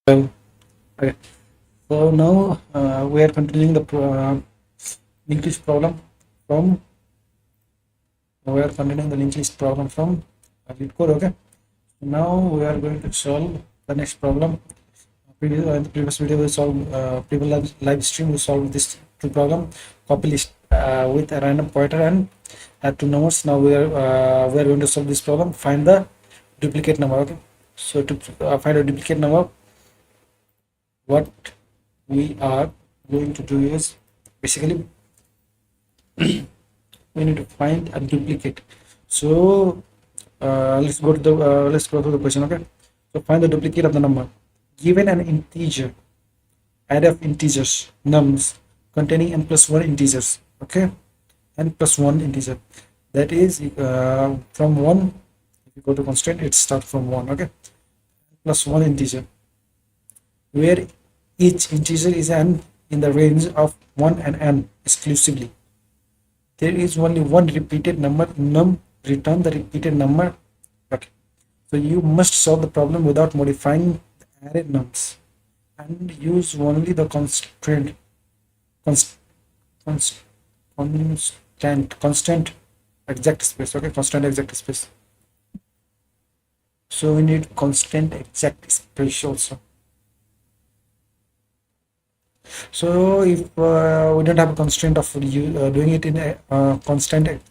Well, okay. So now we are continuing the linked list problem from we are continuing the linked list problem from LeetCode. Okay. Now we are going to solve the next problem. In the previous video, we solved previous live stream. We solved this two problem copy list with a random pointer and add two numbers. Now we are going to solve this problem. Find the duplicate number. Okay. So to find a duplicate number, what we are going to do is basically we need to find a duplicate. So let's go to the question. Okay, so find the duplicate of the number given an integer array of integers nums containing n plus 1 integers. Okay, n plus 1 integer, that is from 1. If you go to constraint, it starts from 1. Okay, plus 1 integer where each integer is n in the range of 1 and n exclusively. There is only one repeated number. Num return the repeated number. Okay, so you must solve the problem without modifying the array nums and use only the const, const, constant exact space. Okay, constant exact space. So we need constant exact space also. So if we don't have a constraint of doing it in a constant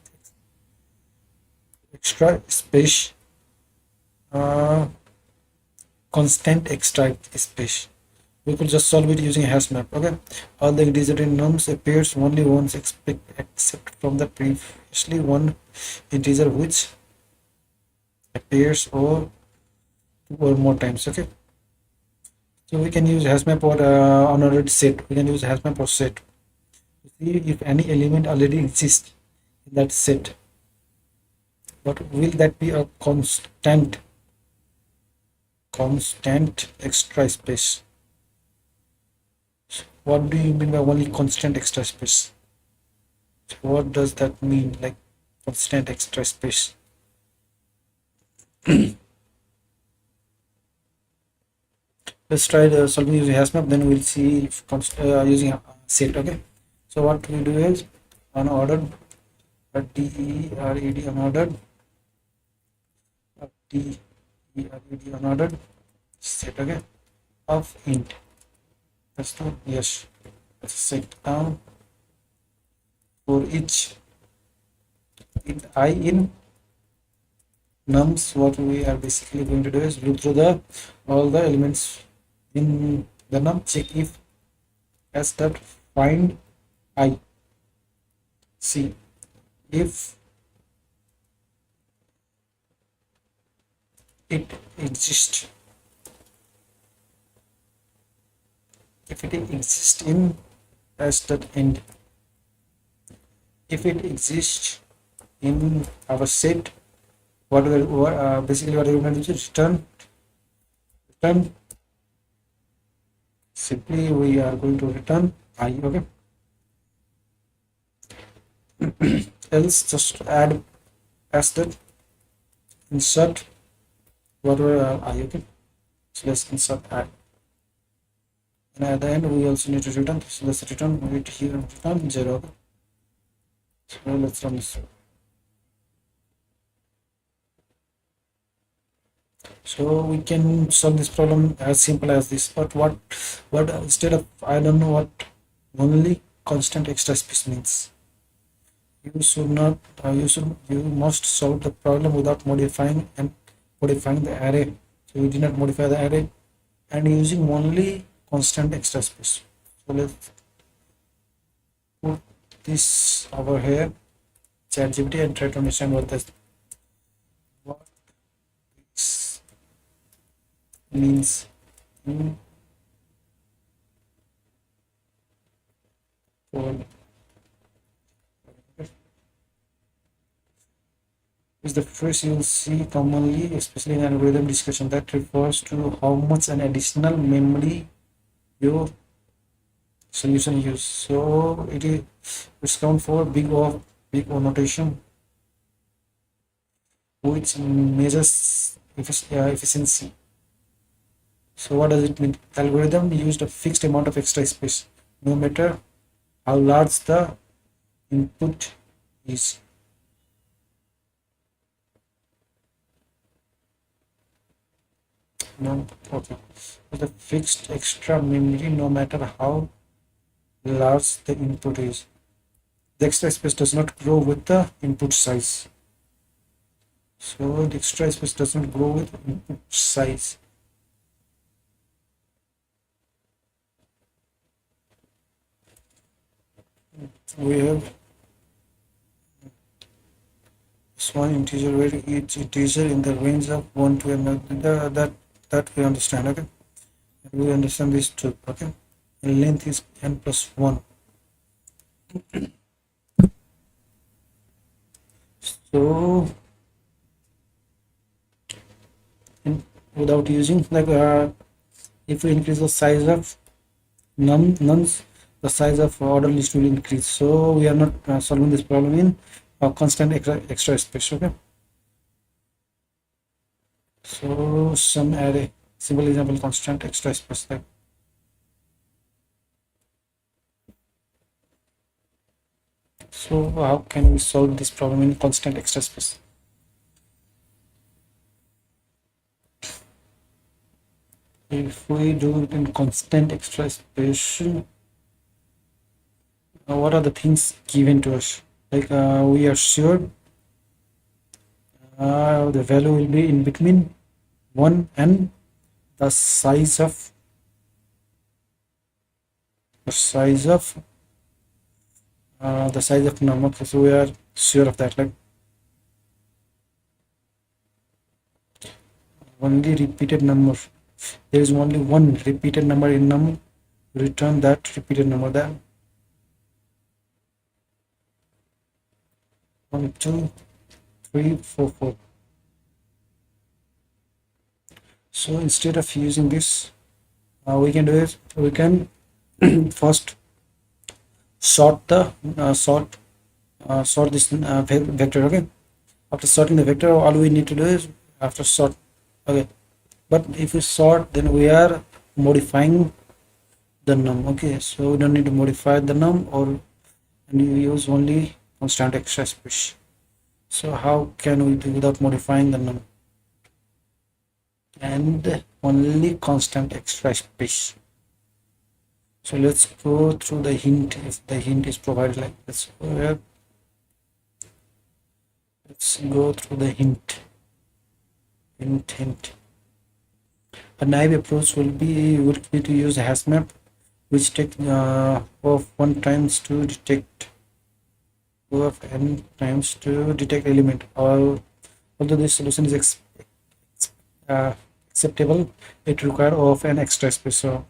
extra space, uh, constant extra space, we could just solve it using hash map. Okay, all the integer in nums appears only once except from the previously one integer which appears or two or more times. Okay, so we can use hash map or unordered set. We can use hash map or set to see if any element already exists in that set. But will that be a constant extra space? What do you mean by only constant extra space? What does that mean, like constant extra space? Let's try solving using hash map, then we'll see if using set. Okay, so what we do is unordered DERED unordered DERED unordered set. Okay, of int. That's the yes. Let's set down for each int I in nums. What we are basically going to do is look through the all the elements in the num, check if as that find I. See if it exists. If it exists in as that end. If it exists in our set, what basically what we're going to do is return. Simply we are going to return I. Okay. Else just add as that insert whatever I. Okay, so let's insert I, and at the end we also need to return. So let's return it here, return 0. Okay. So let's run this. So we can solve this problem as simple as this. But what instead of, I don't know what only constant extra space means. You should not you must solve the problem without modifying the array. So we did not modify the array and using only constant extra space. So let's put this over here, ChatGPT, and try to understand what this means in code. Is the phrase you'll see commonly, especially in algorithm discussion, that refers to how much an additional memory your solution use. So it's count for big O notation, which measures efficiency. So what does it mean? Algorithm used a fixed amount of extra space, no matter how large the input is. No, okay. So the fixed extra memory, no matter how large the input is. The extra space does not grow with the input size. So the extra space does not grow with input size. We have this one integer where each integer in the range of 1 to another. That we understand. Okay, we understand this too. Okay, and length is n plus 1. So without using like if we increase the size of nuns, the size of order list will increase. So we are not solving this problem in constant extra space. Okay, so some array, simple example, constant extra space type. So how can we solve this problem in constant extra space? If we do it in constant extra space, what are the things given to us? Like we are sure the value will be in between 1 and the size of num. Okay, so we are sure of that. Like only repeated number. There is only one repeated number in num. Return that repeated number. Then 1, 2, 3, 4, 4. So instead of using this, we can do is we can first sort the sort this vector. Okay, after sorting the vector, all we need to do is after sort. Okay, but if we sort, then we are modifying the num. Okay, so we don't need to modify the num, or and you use only constant extra space. So how can we do without modifying the num and only constant extra space? So let's go through the hint. If the hint is provided, like let's go through the hint. A naive approach would be to use a hash map, which takes of 1 times to detect of n times to detect element. Although this solution is acceptable, it requires of an extra space. So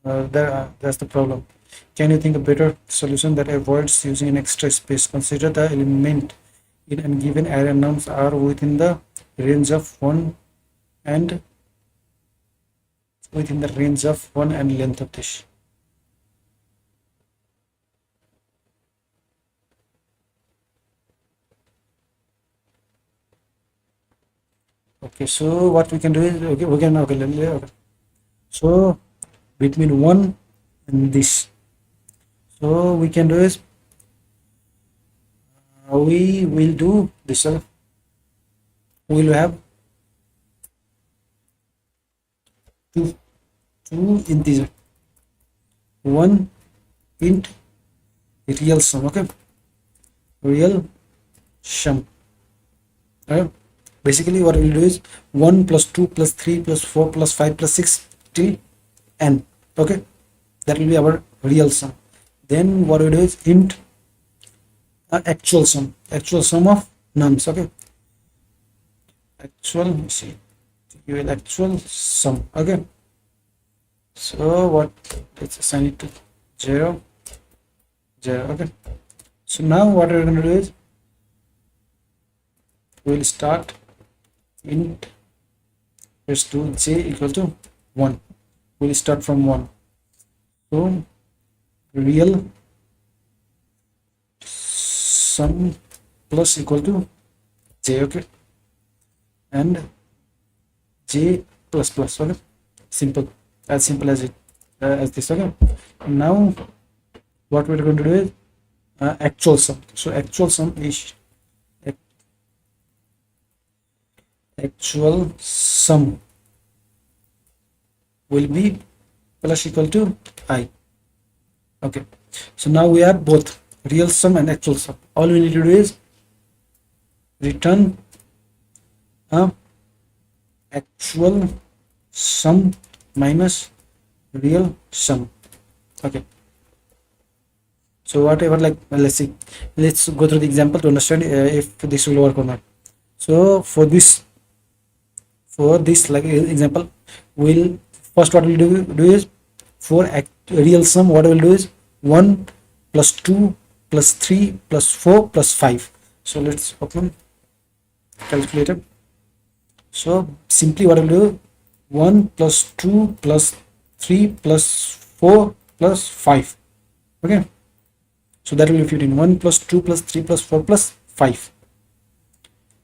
that's the problem. Can you think a better solution that avoids using an extra space? Consider the element in a given array nums are within the range of 1 and length of this. Okay, so what we can do is okay. So between 1 and this, so we can do is we will do this. We will have two integer, one int real sum. Okay, real sum. Basically what we'll do is 1 plus 2 plus 3 plus 4 plus 5 plus 6 till n. Okay, that will be our real sum. Then what we do is int actual sum of nums. Okay, actual sum. Okay, so what, let's assign it to 0 0. Okay, so now what we're going to do is we'll start int is to j equal to 1. We'll start from 1. So real sum plus equal to j. Okay, and j plus plus. Okay, simple as it as this. Okay, now what we're going to do is actual sum. So actual sum is actual sum will be plus equal to I. Okay, so now we have both real sum and actual sum. All we need to do is return a actual sum minus real sum. Okay, so whatever, like let's see, let's go through the example to understand if this will work or not. So for this like example, we'll first what we'll do is for real sum, what we'll do is 1 plus 2 plus 3 plus 4 plus 5. So let's open calculator. So simply what I'll do, 1 plus 2 plus 3 plus 4 plus 5. Okay, so that will be 15. 1 plus 2 plus 3 plus 4 plus 5,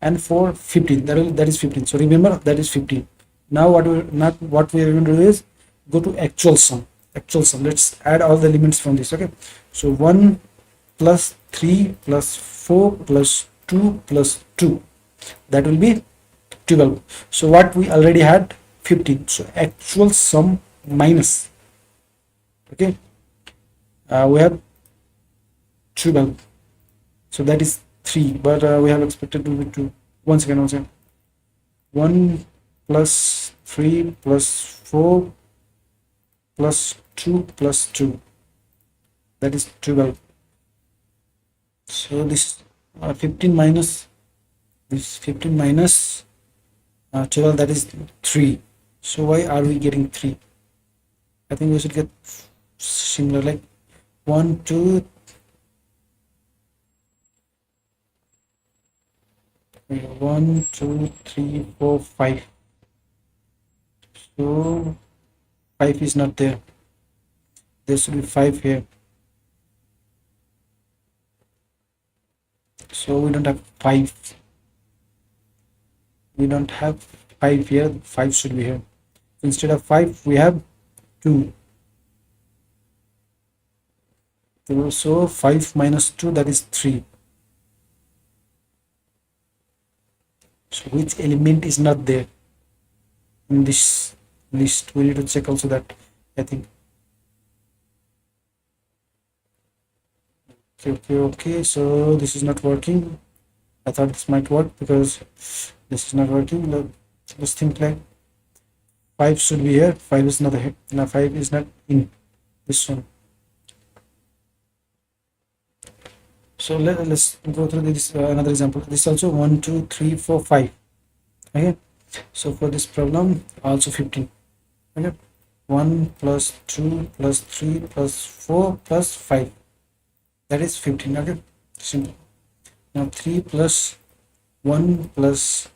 and for 15, that is 15. So remember, that is 15. Now what we are going to do is go to actual sum. Let's add all the elements from this. Okay, so 1 plus 3 plus 4 plus 2 plus 2, that will be 12. So what we already had 15, so actual sum minus, okay, we have 12, so that is 3, but we have expected to be 2. Once again, 1 plus 3 plus 4 plus 2 plus 2, that is 12. So this 15 minus this 15 minus 12, that is 3. So why are we getting 3? I think we should get similar, like 1 2 1 2 3 4 5. So 5 is not there. There should be 5 here. So we don't have 5. We don't have 5 here. 5 should be here. Instead of 5, we have 2. So 5 minus 2, that is 3. So which element is not there in this list? We need to check also that, I think. Okay, so this is not working. I thought this might work because this is not working. Let's think like 5 should be here. 5 is not here. No, 5 is not in this one. So let's go through this another example. This also 1 2 3 4 5. Okay, so for this problem also 15. Okay, 1 plus 2 plus 3 plus 4 plus 5, that is 15. Okay, simple. Now 3 plus 1 plus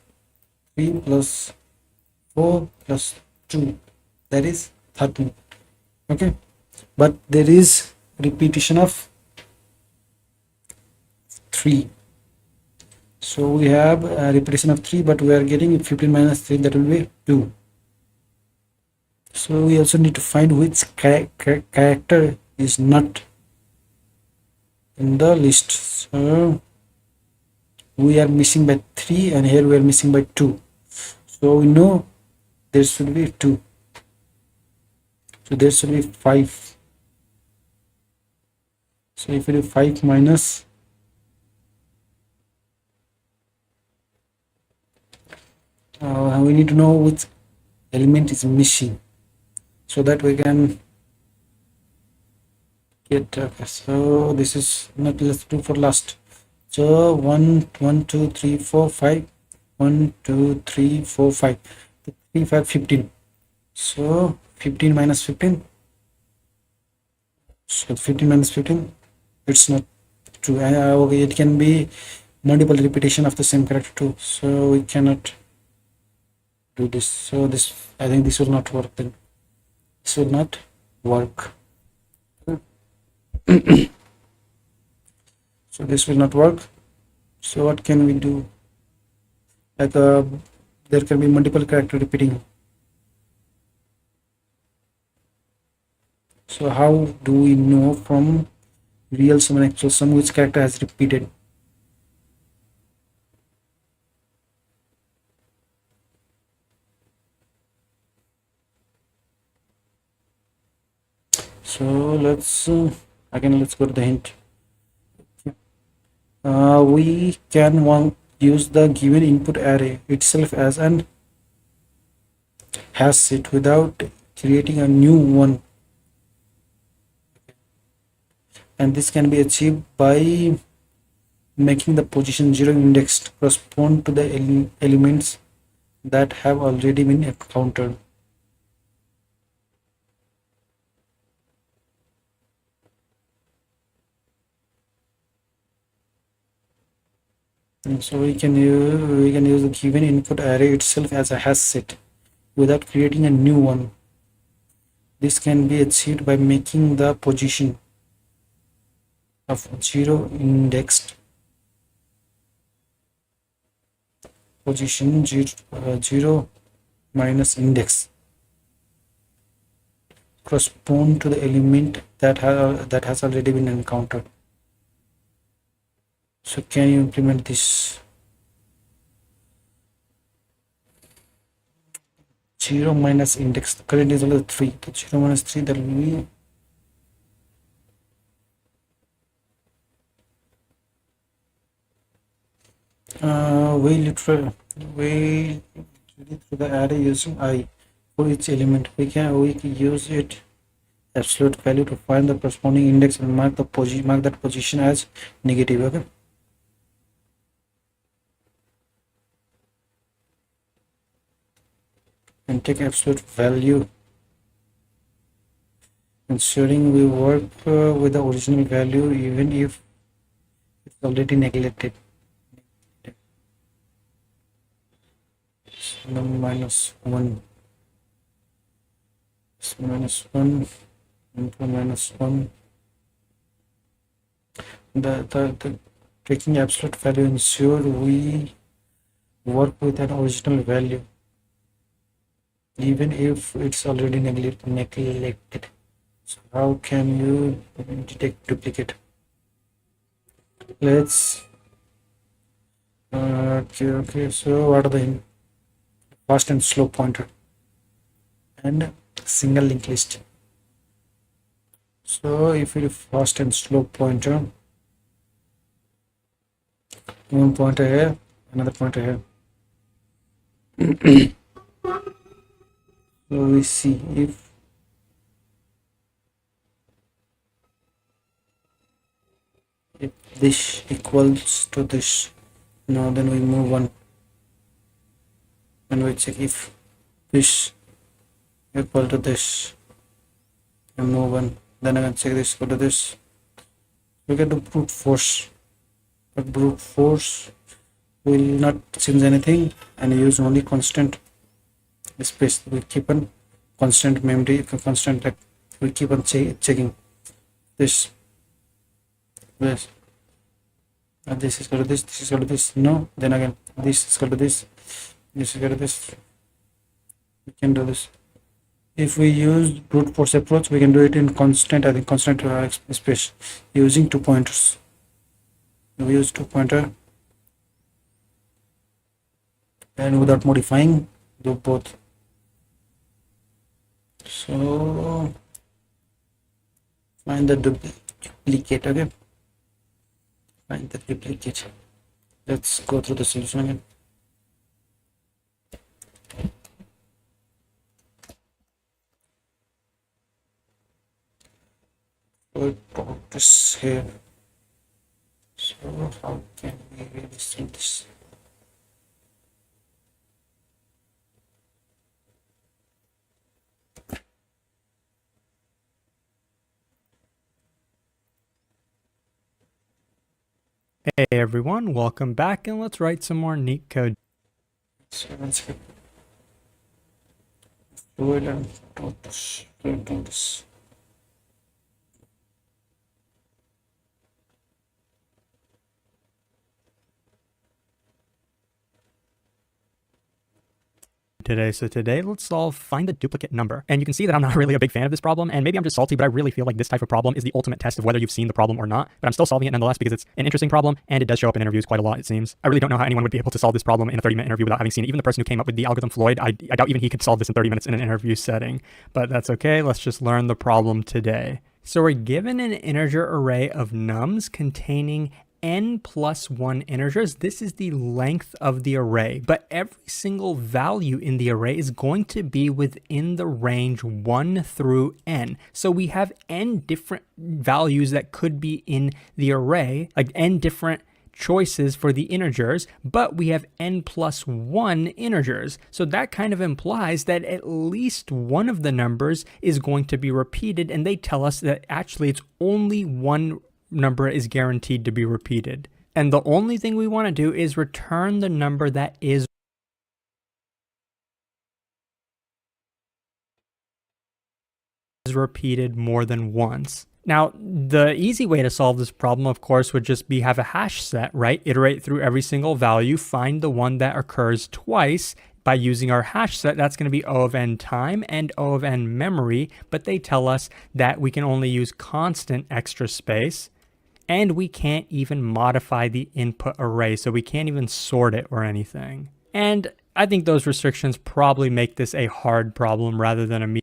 3 plus 4 plus 2, that is 13. Okay, but there is repetition of 3. So we have a repetition of 3, but we are getting 15 minus 3, that will be 2. So we also need to find which character is not in the list. So we are missing by 3, and here we are missing by 2. So we know there should be 2. So there should be 5. So if we do 5 minus we need to know which element is missing, so that we can get. Okay, so this is not. Let's do for last. So 1 2 3 4 5. 1 2 3 4 5. 3 5 15. So 15 minus 15. So 15 minus 15. It's not true. Okay, it can be multiple repetition of the same character too. So we cannot do this. So this, I think this will not work then. This will not work. So this will not work. So what can we do? Like there can be multiple character repeating. So how do we know from real sum and actual sum which character has repeated? So let's go to the hint. We can use the given input array itself as an hash set without creating a new one, and this can be achieved by making the position 0 indexed correspond to the elements that have already been encountered. And so we can use the given input array itself as a hash set without creating a new one. This can be achieved by making the position of 0 indexed position 0 minus index correspond to the element that has already been encountered. So can you implement this? 0 minus index, the current is only 3, so 0 minus 3, that will be we literally through the array using I for each element. We can use it absolute value to find the corresponding index and mark that position as negative. Okay, and take absolute value, ensuring we work with the original value even if it's already neglected. So minus 1 minus 1 into minus 1. The taking absolute value ensure we work with an original value even if it's already neglected. So how can you detect duplicate? Let's okay, so what are the fast and slow pointer and single linked list? So if you do fast and slow pointer, one pointer here, another pointer here. So we see if this equals to this, now then we move on and we check if this equal to this and move on, then I can check this equal to this. We can do brute force, but brute force will not change anything and use only constant space. We keep on constant memory, constant, like we keep on checking this this is equal to this is equal to this, no, then again this is equal to this is equal to this. We can do this. If we use brute force approach, we can do it in constant, I think constant space using 2 pointers. We use 2 pointer and without modifying do both. So find the duplicate. Okay, find the duplicate. Let's go through the solution again. We'll put this here. So how can we really see this? Hey everyone, welcome back, and let's write some more NeetCode. So let's get do it and do this. today. So today, let's solve find the duplicate number. And you can see that I'm not really a big fan of this problem, and maybe I'm just salty, but I really feel like this type of problem is the ultimate test of whether you've seen the problem or not. But I'm still solving it nonetheless because it's an interesting problem, and it does show up in interviews quite a lot, it seems. I really don't know how anyone would be able to solve this problem in a 30-minute interview without having seen it. Even the person who came up with the algorithm, Floyd, I doubt even he could solve this in 30 minutes in an interview setting. But that's okay. Let's just learn the problem today. So we're given an integer array of nums containing n plus 1 integers. This is the length of the array, but every single value in the array is going to be within the range 1 through n. So we have n different values that could be in the array, like n different choices for the integers, but we have n plus 1 integers. So that kind of implies that at least one of the numbers is going to be repeated, and they tell us that actually it's only one number is guaranteed to be repeated. And the only thing we want to do is return the number that is repeated more than once. Now, the easy way to solve this problem, of course, would just be have a hash set, right? Iterate through every single value, find the one that occurs twice. By using our hash set, that's going to be O of n time and O of n memory, but they tell us that we can only use constant extra space, and we can't even modify the input array, so we can't even sort it or anything. And I think those restrictions probably make this a hard problem rather than a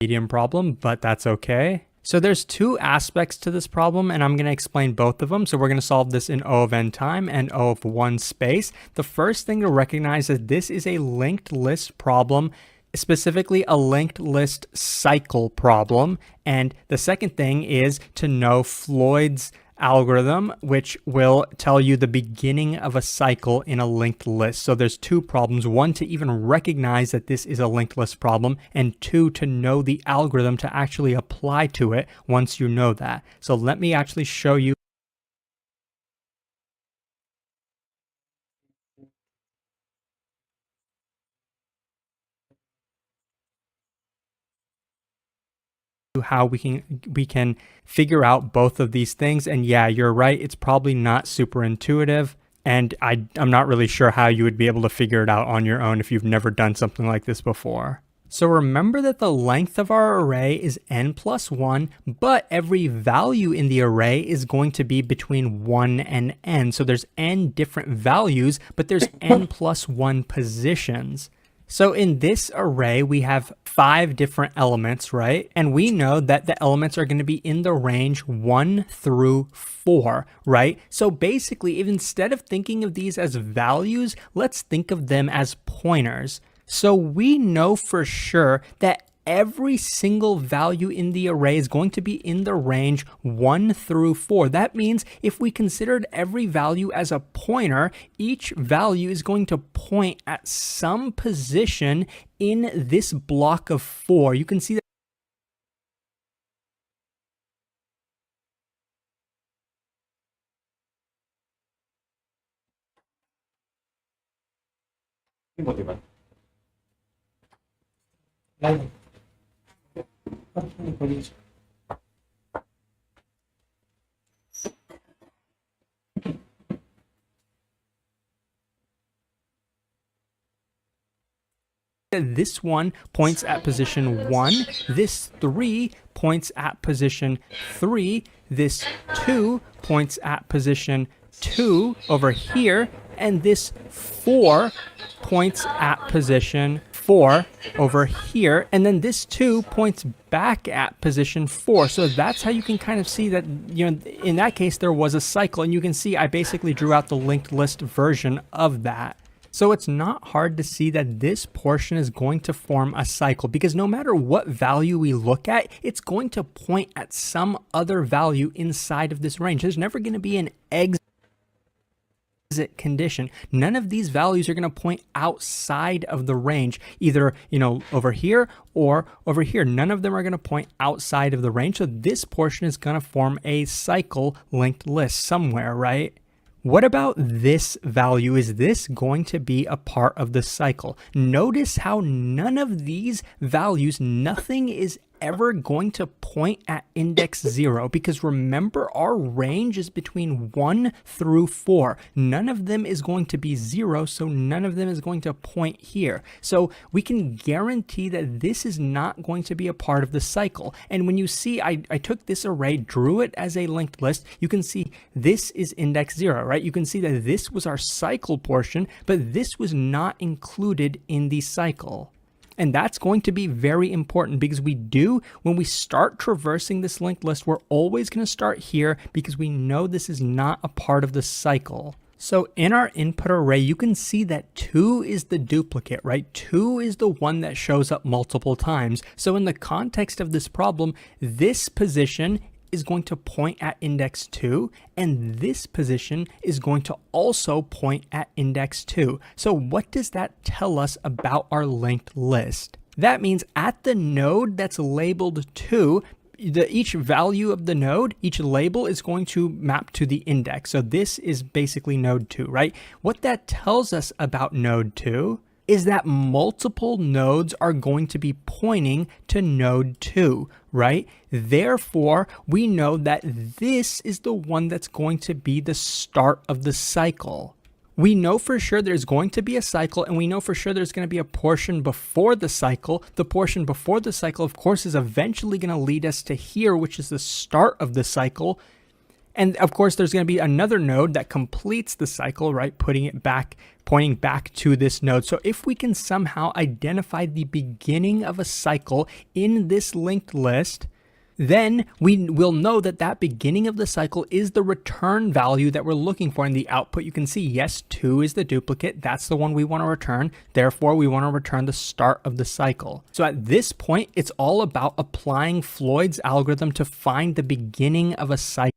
medium problem, but that's okay. So there's two aspects to this problem, and I'm going to explain both of them. So we're going to solve this in O of n time and O of 1 space. The first thing to recognize is this is a linked list problem, specifically a linked list cycle problem. And the second thing is to know Floyd's algorithm, which will tell you the beginning of a cycle in a linked list. So there's two problems: one, to even recognize that this is a linked list problem, and two, to know the algorithm to actually apply to it once you know that. So let me actually show you how we can figure out both of these things. And yeah, you're right, it's probably not super intuitive, and I'm not really sure how you would be able to figure it out on your own if you've never done something like this before. So remember that the length of our array is n plus 1, but every value in the array is going to be between 1 and n. So there's n different values, but there's n plus 1 positions. So in this array, we have 5 different elements, right? And we know that the elements are going to be in the range 1 through 4, right? So basically, instead of thinking of these as values, let's think of them as pointers. So we know for sure that every single value in the array is going to be in the range 1 through 4. That means if we considered every value as a pointer, each value is going to point at some position in this block of 4. You can see that this one points at position 1, this 3 points at position 3, this 2 points at position 2 over here, and this 4 points at position 4 over here, and then this 2 points back at position 4. So that's how you can kind of see that, you know, in that case there was a cycle, and you can see I basically drew out the linked list version of that. So it's not hard to see that this portion is going to form a cycle, because no matter what value we look at, it's going to point at some other value inside of this range. There's never going to be an exit condition. None of these values are going to point outside of the range, either, you know, over here or over here. None of them are going to point outside of the range. So this portion is going to form a cycle linked list somewhere, right? What about this value? Is this going to be a part of the cycle? Notice how none of these values, nothing is ever going to point at index 0, because remember, our range is between 1 through 4. None of them is going to be 0, so none of them is going to point here. So we can guarantee that this is not going to be a part of the cycle. And when you see, I took this array, drew it as a linked list, you can see this is index 0, right? You can see that this was our cycle portion, but this was not included in the cycle. And that's going to be very important, because when we start traversing this linked list, we're always going to start here because we know this is not a part of the cycle. So in our input array, you can see that 2 is the duplicate, right? 2 is the one that shows up multiple times. So in the context of this problem, this position is going to point at index 2, and this position is going to also point at index 2. So what does that tell us about our linked list? That means at the node that's labeled 2, each value of the node, each label is going to map to the index. So this is basically node 2, right? What that tells us about node 2 is that multiple nodes are going to be pointing to node 2, right? Therefore, we know that this is the one that's going to be the start of the cycle. We know for sure there's going to be a cycle, and we know for sure there's going to be a portion before the cycle. The portion before the cycle, of course, is eventually going to lead us to here, which is the start of the cycle. And of course, there's going to be another node that completes the cycle, right? Pointing back to this node. So if we can somehow identify the beginning of a cycle in this linked list, then we will know that that beginning of the cycle is the return value that we're looking for in the output. You can see, yes, 2 is the duplicate. That's the one we want to return. Therefore, we want to return the start of the cycle. So at this point, it's all about applying Floyd's algorithm to find the beginning of a cycle.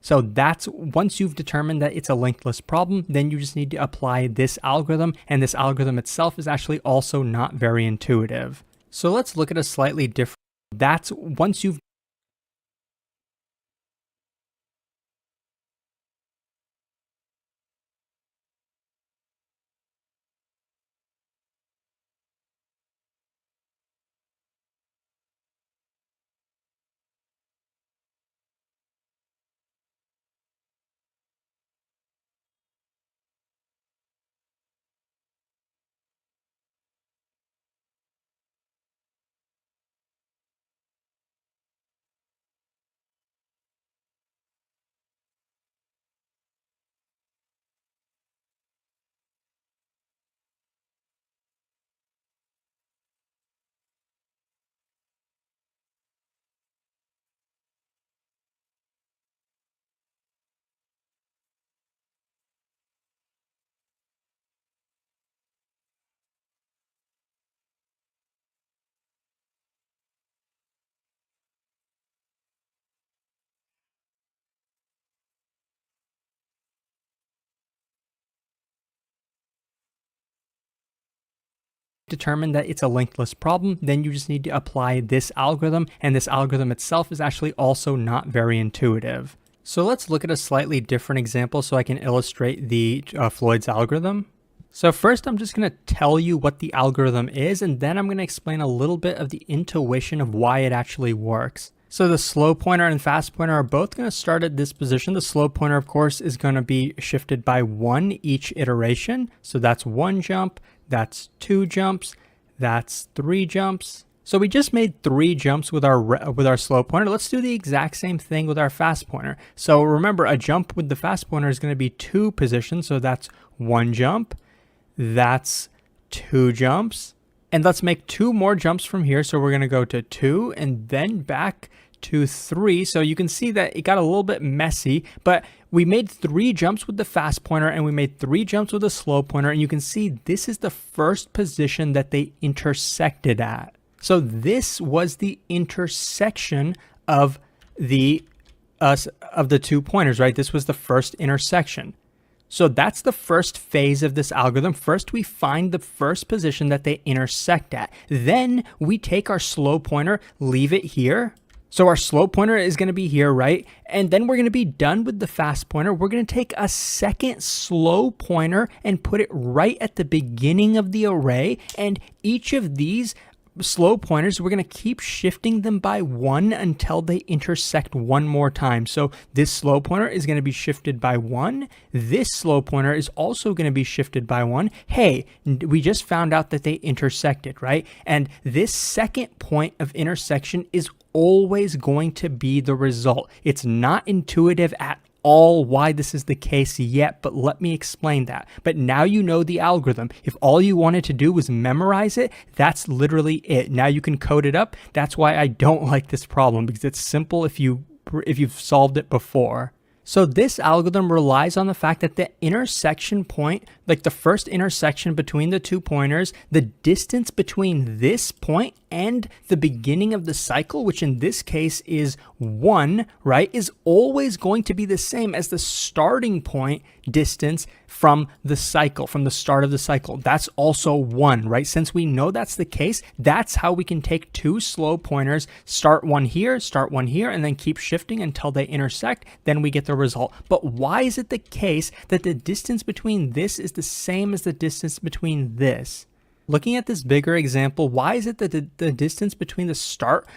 So that's, once you've determined that it's a linked list problem, then you just need to apply this algorithm, and this algorithm itself is actually also not very intuitive. So let's look at a slightly different, that's once you've determined that it's a linked list problem, then you just need to apply this algorithm, and this algorithm itself is actually also not very intuitive. So let's look at a slightly different example so I can illustrate the Floyd's algorithm. So first, I'm just going to tell you what the algorithm is, and then I'm going to explain a little bit of the intuition of why it actually works. So the slow pointer and fast pointer are both going to start at this position. The slow pointer, of course, is going to be shifted by 1 each iteration. So that's 1 jump, that's 2 jumps, that's 3 jumps. So we just made 3 jumps with our slow pointer. Let's do the exact same thing with our fast pointer. So remember, a jump with the fast pointer is going to be 2 positions. So that's 1 jump, that's 2 jumps. And let's make 2 more jumps from here. So we're going to go to 2 and then back to 3. So you can see that it got a little bit messy, but we made 3 jumps with the fast pointer and we made 3 jumps with the slow pointer. And you can see this is the first position that they intersected at. So this was the intersection of the 2 pointers, right? This was the first intersection. So that's the first phase of this algorithm. First, we find the first position that they intersect at. Then we take our slope pointer, leave it here. So our slope pointer is going to be here, right? And then we're going to be done with the fast pointer. We're going to take a second slow pointer and put it right at the beginning of the array. And each of these slow pointers, we're going to keep shifting them by 1 until they intersect one more time. So this slow pointer is going to be shifted by 1. This slow pointer is also going to be shifted by 1. Hey, we just found out that they intersected, right? And this second point of intersection is always going to be the result. It's not intuitive at all why this is the case yet, but let me explain that. But now you know the algorithm. If all you wanted to do was memorize it, that's literally it. Now you can code it up. That's why I don't like this problem, because it's simple if you've solved it before. So this algorithm relies on the fact that the intersection point, like the first intersection between the two pointers, the distance between this point and the beginning of the cycle, which in this case is 1, right, is always going to be the same as the starting point distance from the cycle, from the start of the cycle. That's also 1, right? Since we know that's the case, that's how we can take two slow pointers, start one here, and then keep shifting until they intersect. Then we get the result. But why is it the case that the distance between this is the same as the distance between this? Looking at this bigger example, why is it that the distance between the start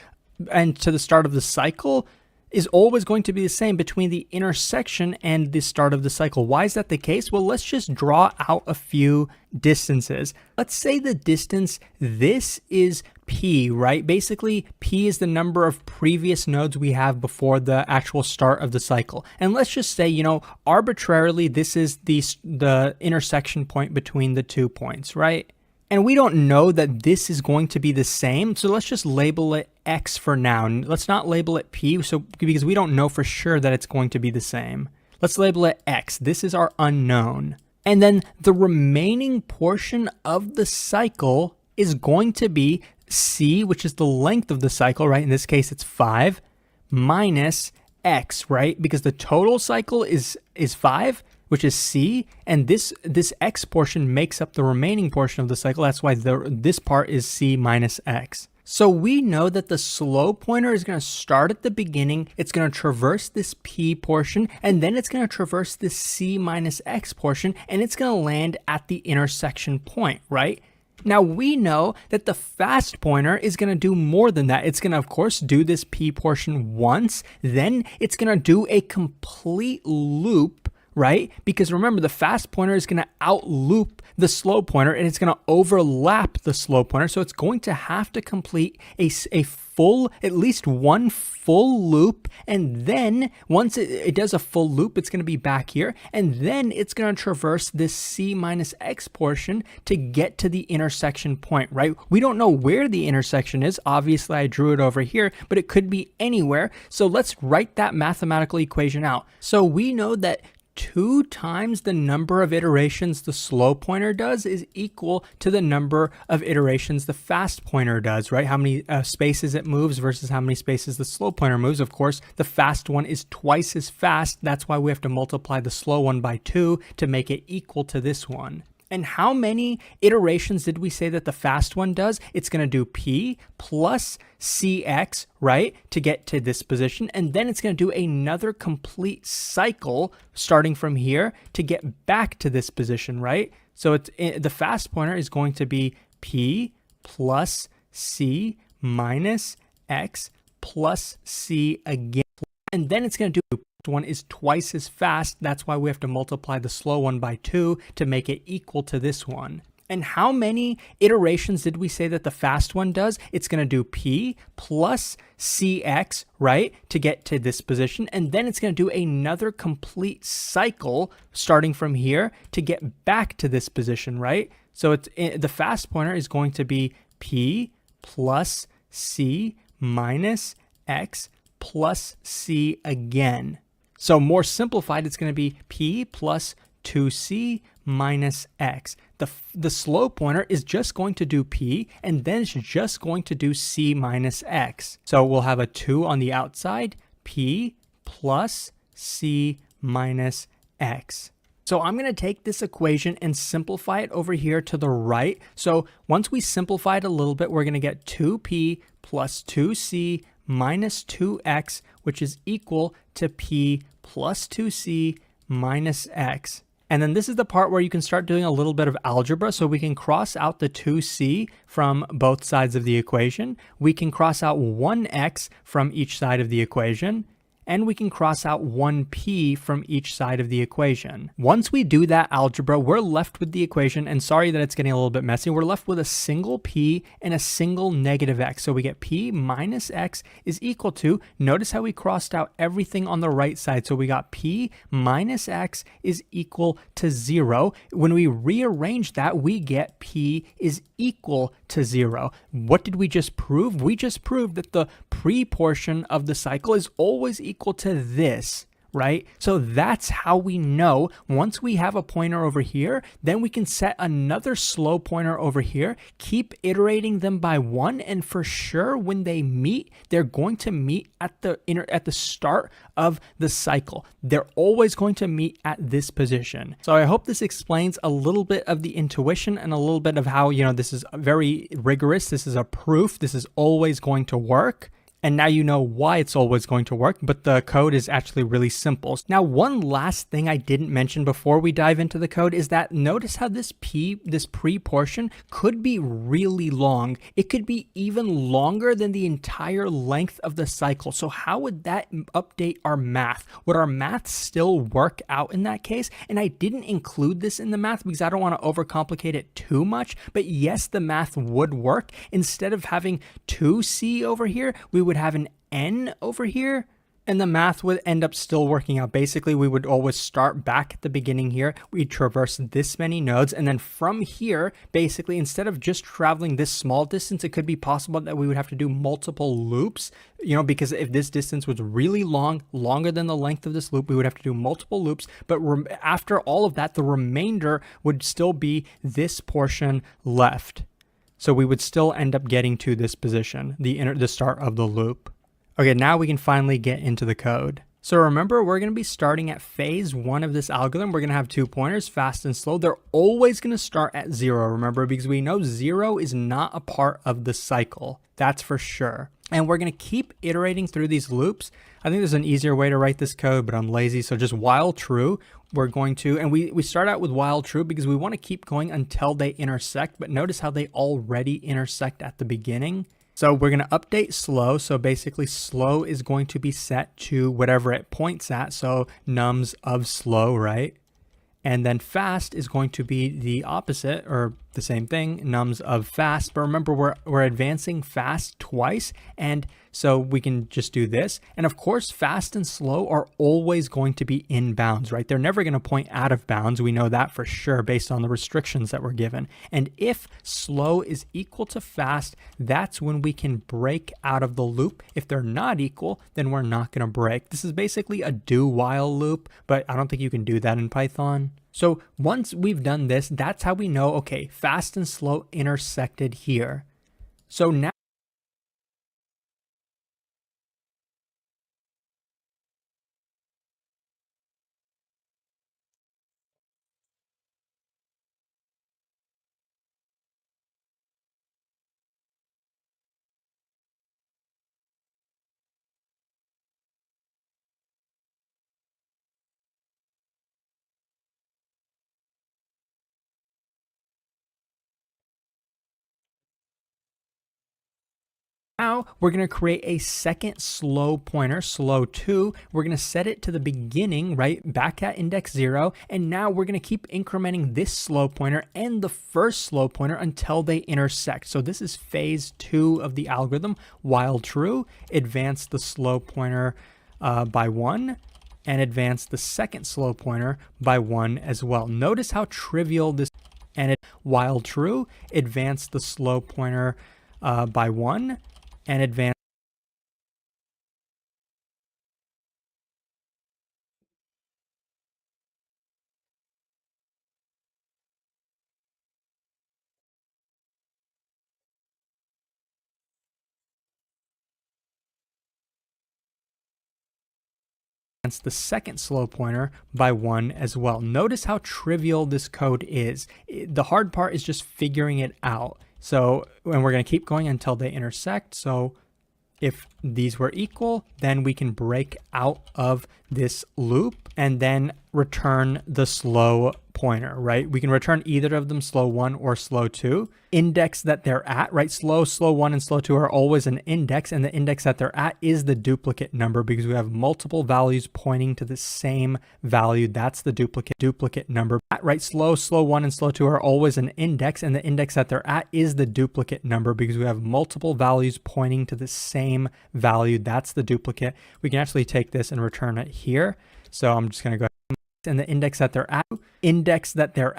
and to the start of the cycle is always going to be the same between the intersection and the start of the cycle? Why is that the case? Well, let's just draw out a few distances. Let's say the distance, this is P, right? Basically, P is the number of previous nodes we have before the actual start of the cycle. And let's just say, arbitrarily, this is the intersection point between the 2 points, right? And we don't know that this is going to be the same, so let's just label it X for now. Let's not label it P, because we don't know for sure that it's going to be the same. Let's label it X. This is our unknown. And then the remaining portion of the cycle is going to be C, which is the length of the cycle, right? In this case, it's 5, minus X, right? Because the total cycle is 5, which is C, and this X portion makes up the remaining portion of the cycle. That's why this part is C minus X. So we know that the slope pointer is going to start at the beginning, it's going to traverse this P portion, and then it's going to traverse this C minus X portion, and it's going to land at the intersection point, right? Now we know that the fast pointer is going to do more than that. It's going to, of course, do this P portion once, then it's going to do a complete loop, right? Because remember, the fast pointer is going to outloop the slow pointer, and it's going to overlap the slow pointer. So it's going to have to complete a full, at least one full loop. And then once it does a full loop, it's going to be back here. And then it's going to traverse this C minus X portion to get to the intersection point, right? We don't know where the intersection is. Obviously, I drew it over here, but it could be anywhere. So let's write that mathematical equation out. So we know that 2 times the number of iterations the slow pointer does is equal to the number of iterations the fast pointer does, right? How many spaces it moves versus how many spaces the slow pointer moves. Of course, the fast one is twice as fast. That's why we have to multiply the slow one by 2 to make it equal to this one. And how many iterations did we say that the fast one does? It's going to do P plus CX, right, to get to this position. And then it's going to do another complete cycle starting from here to get back to this position, right? So the fast pointer is going to be P plus C minus X plus C again. And then it's going to do one is twice as fast. That's why we have to multiply the slow one by 2 to make it equal to this one. And how many iterations did we say that the fast one does? It's going to do P plus CX, right, to get to this position. And then it's going to do another complete cycle starting from here to get back to this position, right? So the fast pointer is going to be P plus C minus X plus C again. So more simplified, it's going to be P plus 2C minus X. The slow pointer is just going to do P, and then it's just going to do C minus X. So we'll have a 2 on the outside, P plus C minus X. So I'm going to take this equation and simplify it over here to the right. So once we simplify it a little bit, we're going to get 2p plus 2c minus 2x, which is equal to p plus 2c minus x. And then this is the part where you can start doing a little bit of algebra. So we can cross out the 2c from both sides of the equation. We can cross out 1x from each side of the equation. And we can cross out 1p from each side of the equation. Once we do that algebra, we're left with the equation, and sorry that it's getting a little bit messy, we're left with a single p and a single negative x. So we get p minus x is equal to, notice how we crossed out everything on the right side. So we got p minus x is equal to 0. When we rearrange that, we get p is equal to 0. What did we just prove? We just proved that the pre-portion of the cycle is always equal to this, right? So that's how we know once we have a pointer over here, then we can set another slow pointer over here, keep iterating them by 1, and for sure when they meet, they're going to meet at the start of the cycle. They're always going to meet at this position. So I hope this explains a little bit of the intuition and a little bit of how, this is very rigorous. This is a proof. This is always going to work. And now you know why it's always going to work, but the code is actually really simple. Now, one last thing I didn't mention before we dive into the code is that notice how this pre-portion could be really long. It could be even longer than the entire length of the cycle. So how would that update our math? Would our math still work out in that case? And I didn't include this in the math because I don't want to overcomplicate it too much, but yes, the math would work. Instead of having 2c over here, we would have an n over here, and the math would end up still working out. Basically, we would always start back at the beginning here. We'd traverse this many nodes, and then from here, basically, instead of just traveling this small distance, it could be possible that we would have to do multiple loops, because if this distance was really long, longer than the length of this loop, we would have to do multiple loops. But after all of that, the remainder would still be this portion left. So we would still end up getting to this position, the start of the loop. Okay, now we can finally get into the code. So remember, we're going to be starting at phase 1 of this algorithm. We're going to have 2 pointers, fast and slow. They're always going to start at 0, remember, because we know 0 is not a part of the cycle. That's for sure. And we're going to keep iterating through these loops. I think there's an easier way to write this code, but I'm lazy. So just while true, we're going to, and we start out with while true because we want to keep going until they intersect. But notice how they already intersect at the beginning. So we're going to update slow. So basically slow is going to be set to whatever it points at. So nums of slow, right? And then fast is going to be the opposite, or the same thing, nums of fast. But remember, we're advancing fast twice, and so we can just do this. And of course, fast and slow are always going to be in bounds, right? They're never going to point out of bounds. We know that for sure based on the restrictions that we're given. And if slow is equal to fast, that's when we can break out of the loop. If they're not equal, then we're not going to break. This is basically a do-while loop, but I don't think you can do that in Python. So once we've done this, that's how we know, okay, fast and slow intersected here. So now we're going to create a second slow pointer, slow 2. We're going to set it to the beginning, right, back at index 0. And now we're going to keep incrementing this slow pointer and the first slow pointer until they intersect. So this is phase 2 of the algorithm. While true, advance the slow pointer by 1. And advance the second slow pointer by 1 as well. Notice how trivial this, and while true, advance the slow pointer by 1 and advance. the second slow pointer by 1 as well. Notice how trivial this code is. The hard part is just figuring it out. So, and we're going to keep going until they intersect. So if these were equal, then we can break out of this loop and then return the slow pointer, right? We can return either of them, slow 1 or slow 2. Index that they're at, right? Slow 1, and slow 2 are always an index, and the index that they're at is the duplicate number because we have multiple values pointing to the same value. That's the duplicate number, right? Slow 1 and slow 2 are always an index, and the index that they're at is the duplicate number because we have multiple values pointing to the same value. That's the duplicate. We can actually take this and return it here. So I'm just going to go ahead and the index that they're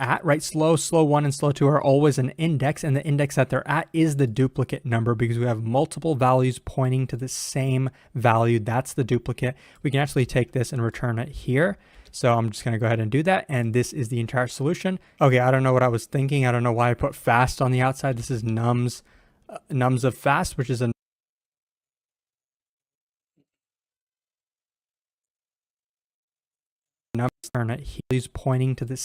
at, right? Slow 1 and slow 2 are always an index, and the index that they're at is the duplicate number because we have multiple values pointing to the same value. That's the duplicate. We can actually take this and return it here. So I'm just going to go ahead and do that. And this is the entire solution. Okay, I don't know what I was thinking. I don't know why I put fast on the outside. This is nums of fast, which is a number. Turn it here. He's pointing to the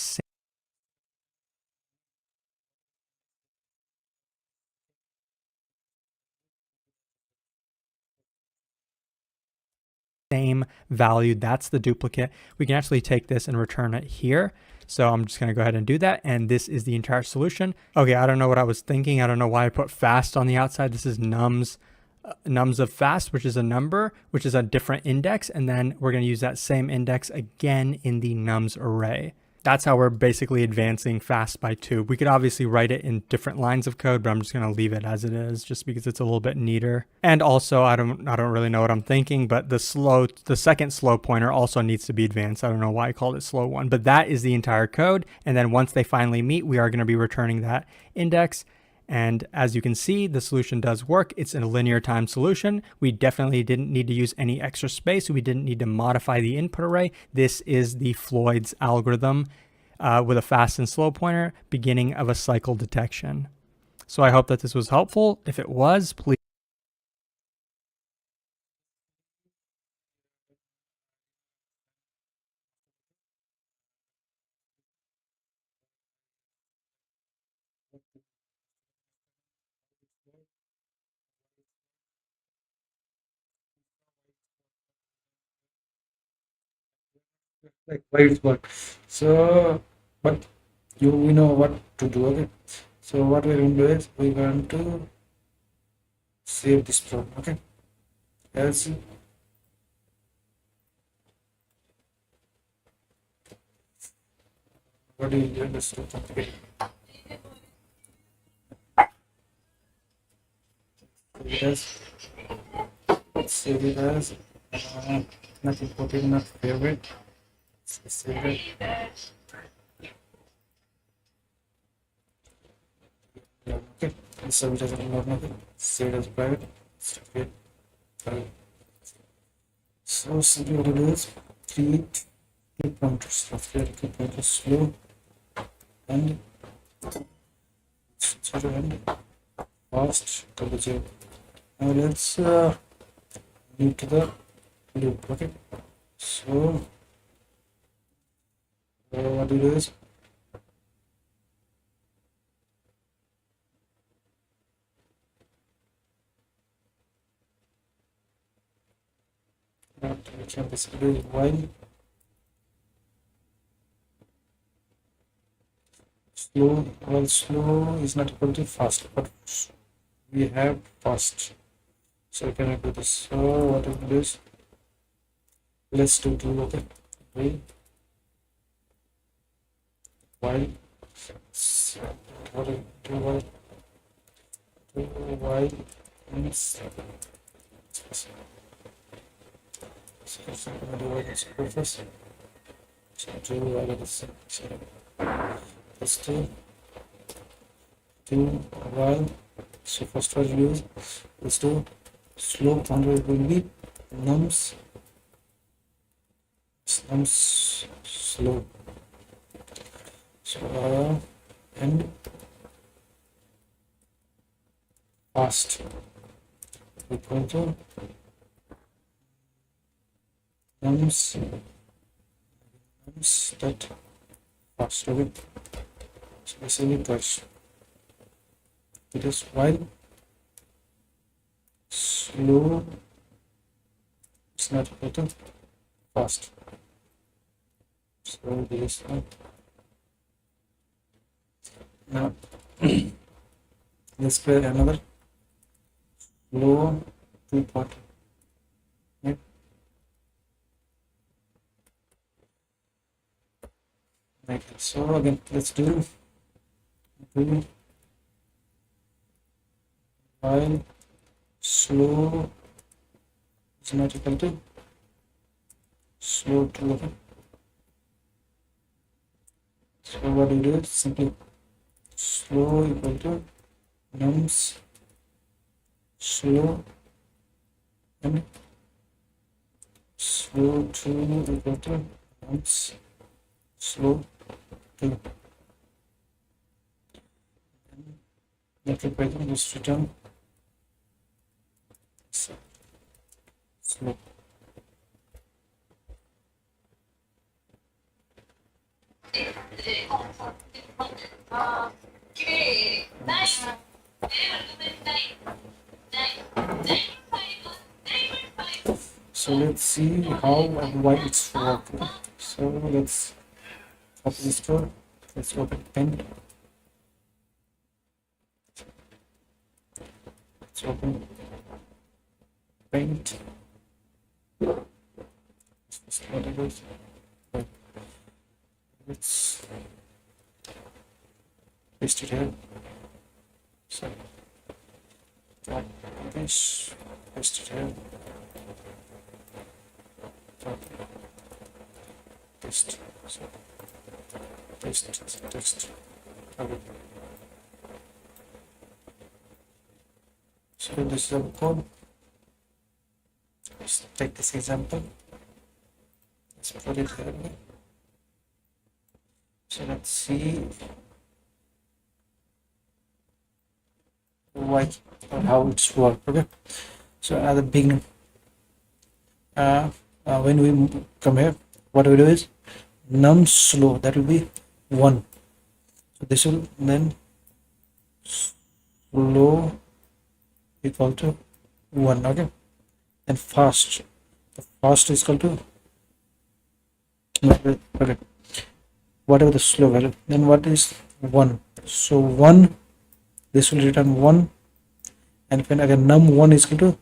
same value. That's the duplicate. We can actually take this and return it here. So I'm just going to go ahead and do that. And this is the entire solution. Okay, I don't know what I was thinking. I don't know why I put fast on the outside. This is nums of fast, which is a number, which is a different index. And then we're going to use that same index again in the nums array. That's how we're basically advancing fast by 2. We could obviously write it in different lines of code, but I'm just going to leave it as it is just because it's a little bit neater. And also, I don't really know what I'm thinking, but the second slow pointer also needs to be advanced. I don't know why I called it slow 1, but that is the entire code. And then once they finally meet, we are going to be returning that index. And as you can see, the solution does work. It's a linear time solution. We definitely didn't need to use any extra space. We didn't need to modify the input array. This is the Floyd's algorithm with a fast and slow pointer, beginning of a cycle detection. So I hope that this was helpful. If it was, please. Like why it's work. So, but we know what to do. Okay. So what we're going to do is we're going to save this problem. Okay. Else, what do you do? This so complicated. Save it as not important, not favorite. Save it. Yeah, okay. So it doesn't matter nothing. Save it as private. Save it. So simply what it is, create two pointers. Let's create two pointers slow and fast double zero. Now let's move to the loop. Okay. So what it is, we can basically do while slow is not equal to fast, but we have fast, so we can do this. So what we do is, let's do two. Okay, while so what we do while means surface. So do while it is let's do while. So first what we use, let's do slow pointer will be nums slow. So and fast equal to nums dot fast. Okay, so basically twice. It is while slow is not equal to fast. So this one. Now let's play another slow two-part. Right? Right. So again, let's do while slow is not equal to slow to. Okay. So what we do is simply slow equal to nums slow and slow 2 equal to nums slow 2. Let me just return slow. So let's see how and why it's working. So let's open the store. Let's open Paint. Let's open Paint. That's what it is. Let's paste it here. So copy this, paste it here. Copy, paste, so paste, text. Okay. So this is our code. Let's take this example. Let's put it here. So let's see why or how it's work. Okay. So at the beginning, when we come here, what we do is num slow, that will be 1. So this will then slow equal to 1. Okay. And fast, the fast is equal to okay, whatever the slow value, then what is 1. So 1, this will return 1, and when again num1 is equal to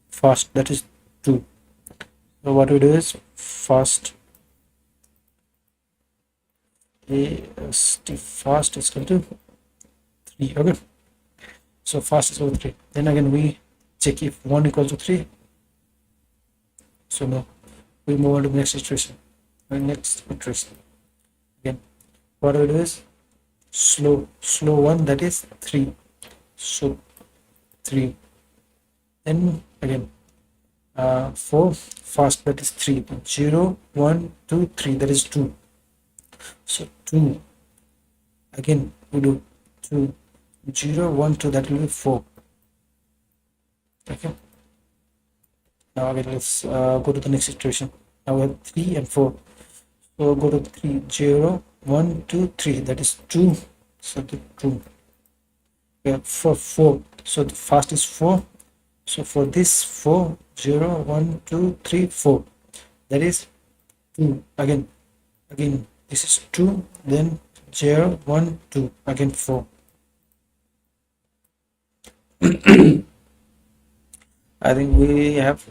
fast, that is 2. So what we do is fast fast is equal to 3. Okay, so fast is equal to 3. Then again we check if 1 equals to 3. So no, we move on to the next iteration. Again, what we do is slow 1, that is 3. So 3. Then again 4 fast, that is 3. 0 1 2 3, that is 2. So 2, again we do 2 0 1 2, that will be 4. Okay, now again let's go to the next iteration. Now we have 3 and 4. So go to 3 0 1 2 3, that is 2. So the 2. We have 4, so the fast is 4. So for this 4 0 1 2 3 4, that is 2. Again this is 2, then 0 1 2, again 4. I think we have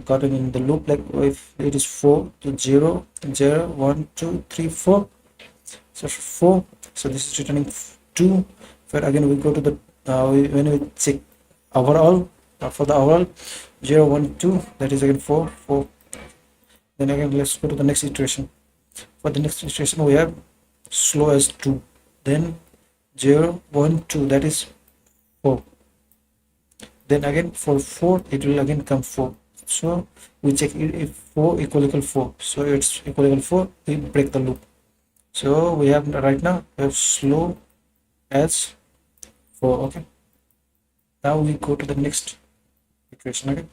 gotten in the loop, like if it is 4 to 0 0 1 2 3 4, so 4, so this is returning 2. But again we go to the when we check overall, for the overall 0 1 2, that is again 4 4. Then again let's go to the next iteration. For the next iteration we have slow as 2, then 0 1 2, that is 4. Then again for 4 it will again come 4. So we check if 4 equal 4, so it's equal 4, we break the loop. So we have right now we have slow as 4. Okay, now we go to the next equation again.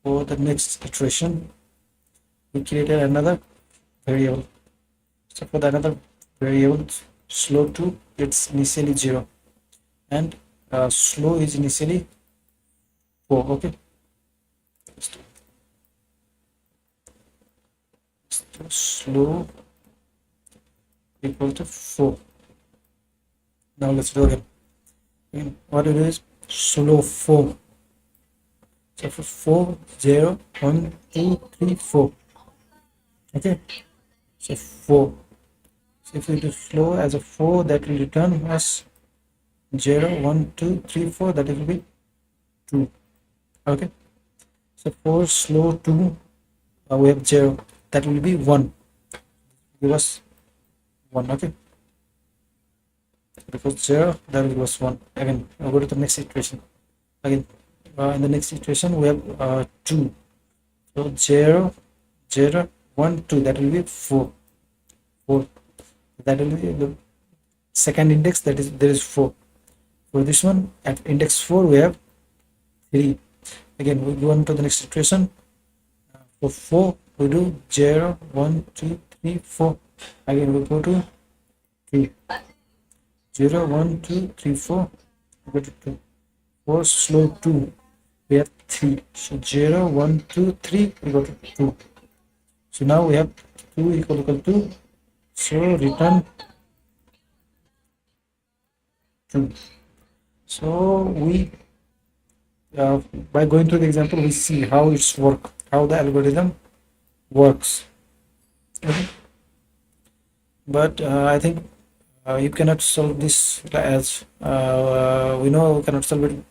For the next iteration, we created another variable. So for the another variable, slow 2, it's initially 0, and slow is initially 4. Okay, so slow equal to 4. Now let's do it again. What it is, slow 4. So for 4, 0, 1, 2, 3, 4. Okay, so 4. So if we do slow as a 4, that will return as 0, 1, 2, 3, 4, that will be 2. Okay, so for slow 2, we have 0, that will be 1. Give us 1. Okay, because 0, that will give us 1. Again, I'll go to the next iteration. Again, in the next iteration, we have 2. So 0, 0, 1, 2, that will be 4. 4. That will be the second index, that is there is 4. For this one, at index 4, we have 3. Again, we go on to the next iteration. For 4, we do 0, 1, 2, 3, 4. Again, we go to 3. 0, 1, 2, 3, 4. We go to 2. For slow 2, we have 3. So 0, 1, 2, 3, we go to 2. So now we have 2 equal to 2. So return 2. So we by going through the example, we see how it's how the algorithm works. Okay. But I think you cannot solve this as we know you cannot solve it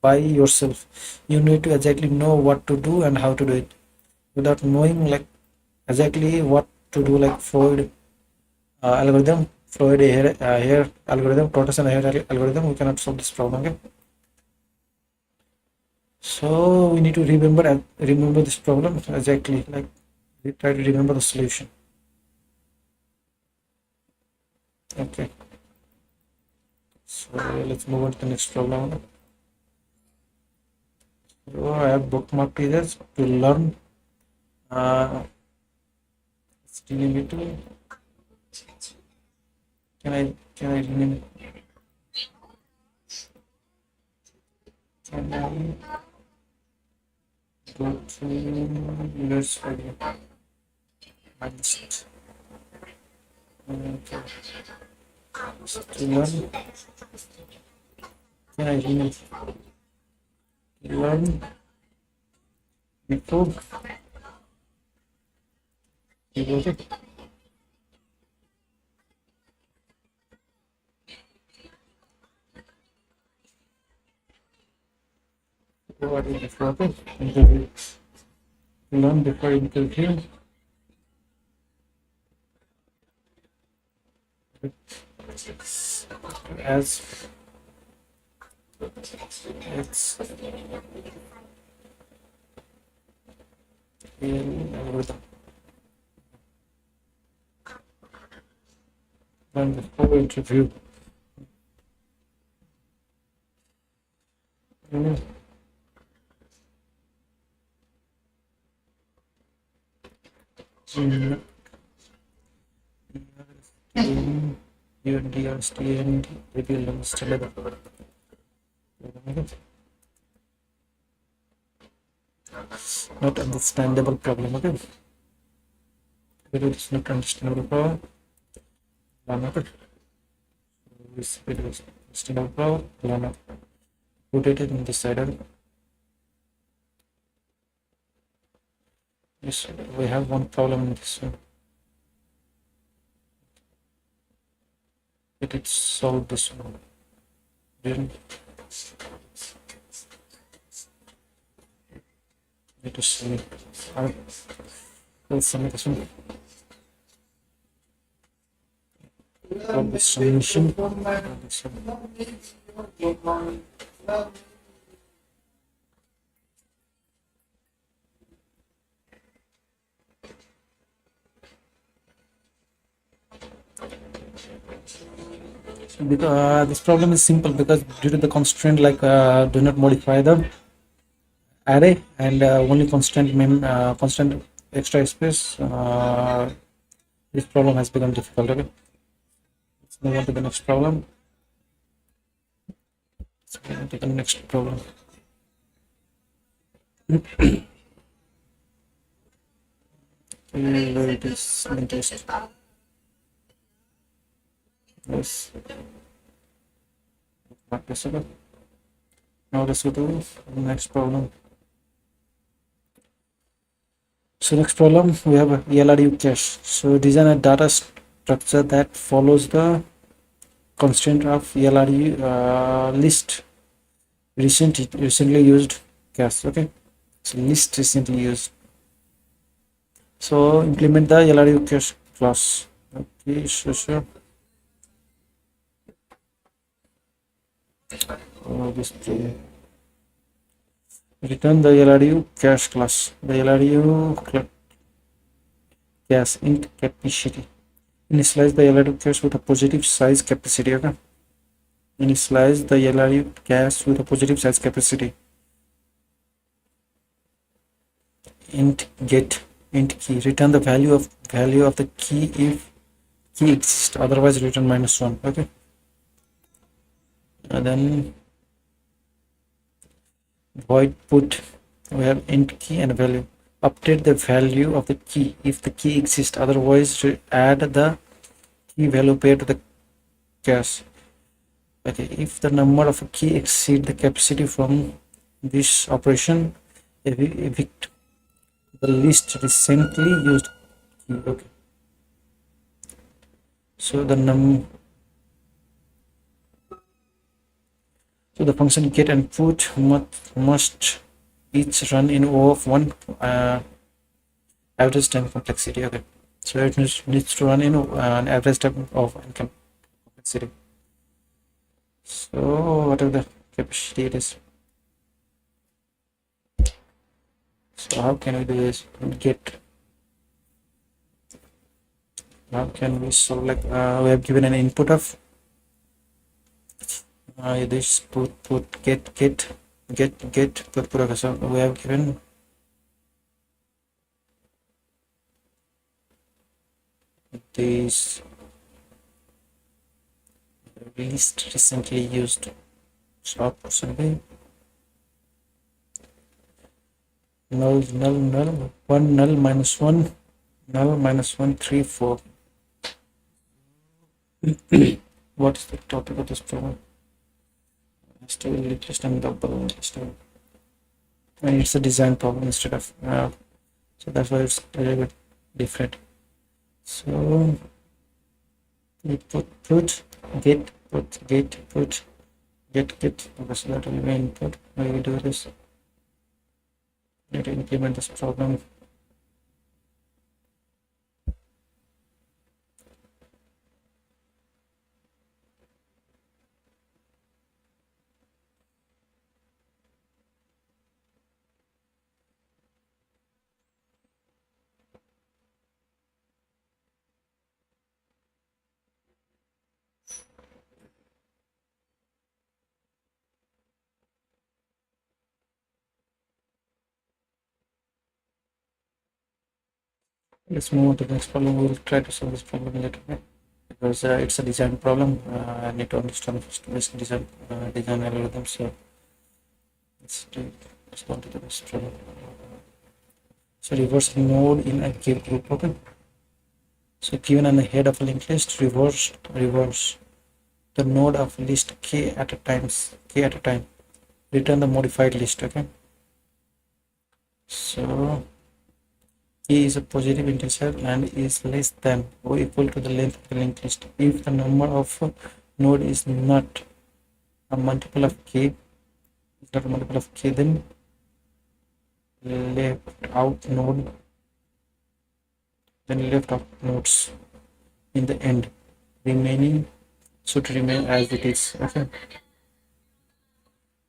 by yourself. You need to exactly know what to do and how to do it. Without knowing like exactly what to do, like Freud algorithm, Freud hair algorithm, tortoise and hair algorithm, we cannot solve this problem. Okay. So we need to remember this problem exactly, like we try to remember the solution. Okay, so let's move on to the next problem. So I have bookmarked this to learn. Still need to. Can I rename? Can I go to let's mindset? Okay. To learn. Can I rename? Learn before. Okay. What is before? Okay. Interview. Learn before interview. As it's algorithm. Learn before interview. Not understandable problem. Okay, it is not understandable problem. Understandable problem. Put it in the side. Yes, we have one problem in this one. Let it solve this one. Then need to submit. I'll submit this one. The submission. Because this problem is simple because due to the constraint like do not modify the array and only constant extra space. This problem has become difficult. Okay, let's move on to the next problem. Let's move on to the next problem. Where it is linked. Yes. Practice it. Now let's go to the next problem. So next problem, we have a ELRU cache. So design a data structure that follows the constraint of ELRU list recently used cache. Okay, so list recently used. So implement the ELRU cache class. Okay, sure. Display. Return the LRU cache class. The LRU cache int capacity. Initialize the LRU cache with a positive size capacity. Okay. Initialize the LRU cache with a positive size capacity. Int get int key. Return the value of the key if key exists. Otherwise, return -1. Okay. And then void put. We have int key and value. Update the value of the key if the key exists. Otherwise, add the key value pair to the cache. Okay, if the number of a key exceed the capacity from this operation, evict the least recently used key. Okay, so the function get and put must each run in O of 1 average time complexity. Okay, so it needs to run in an average time of complexity. So whatever the capacity it is. So how can we do this? Get. How can we select? We have given an input of this put get put. Okay, so we have given this least recently used short percentage null 1 null -1 null -1 3 4. What is the topic of this problem? Still list and double still, and it's a design problem instead of so that's why it's a little bit different. So we put get okay, so that will be input. How we do this? Need to implement this problem. Let's move on to the next problem. We'll try to solve this problem later, because it's a design problem. I need to understand first this design algorithm. So let's go to the next problem. So reverse node in a give group. Okay. So given an head of a linked list, reverse the node of list k at a time. Return the modified list. Okay. So k is a positive integer and is less than or equal to the length of the linked list. If the number of node is not a multiple of k, then left out nodes in the end remaining should remain as it is. Okay,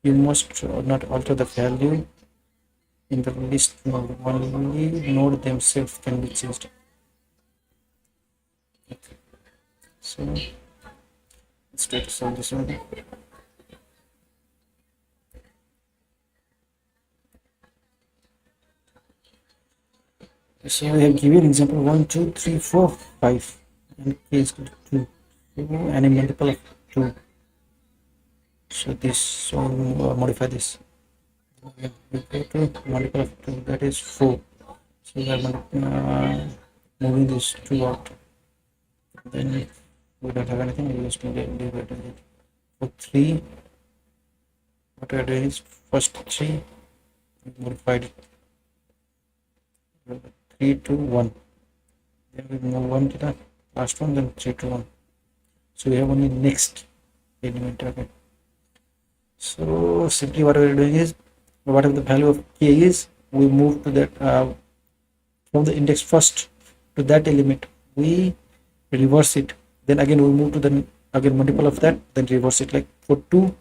you must not alter the value in the list node. Only node themselves can be changed. Okay. So let's try to solve this one. So we have given example 1, 2, 3, 4, 5, and k is equal to 2. So, and a multiple of 2. So this, so modify this. Okay, we go to multiple of 2, that is 4. So we are moving this 2 out. Then we don't have anything, we just need to divide it. For 3, what we are doing is first 3, we modified it. 3 to 1. Then we move 1 to the last one, then 3 to 1. So we have only next element. Okay. So simply what we are doing is, whatever the value of k is, we move to that from the index first to that element. We reverse it. Then again we move to the again multiple of that. Then reverse it. Like for 2,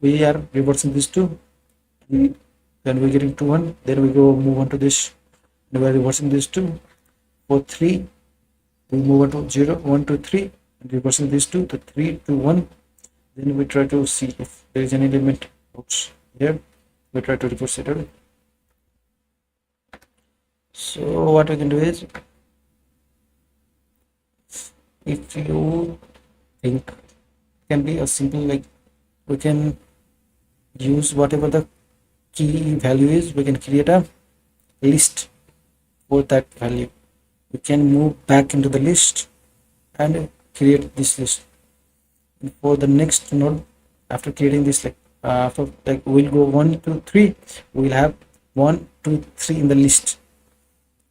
we are reversing this 2. Then we getting to 1. Then we go move on to this. Then we are reversing this 2. For 3, we move on to 0, 1 to 3. And reversing this 2 to 3 to 1. Then we try to see if there is any element oops here. We try to reverse it. Okay. So what we can do is, if you think, can be a simple, like we can use whatever the key value is, we can create a list for that value. We can move back into the list and create this list. And for the next node, after creating this, like after like we'll go 1 to 3, we'll have 1 2 3 in the list.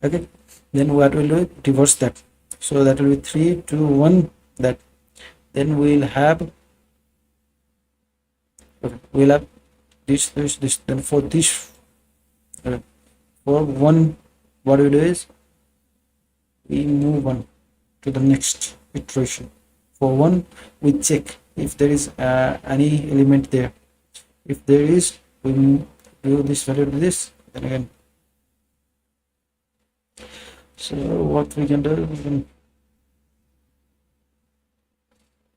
Okay, then what we'll do, reverse that. So that will be 3 2 1, that. Then we'll have, okay, we'll have this. Then for this, okay, for 1, what we do is we move on to the next iteration. For 1, we check if there is any element there. If there is, we do this value to this. Then again, so what we can do, we can,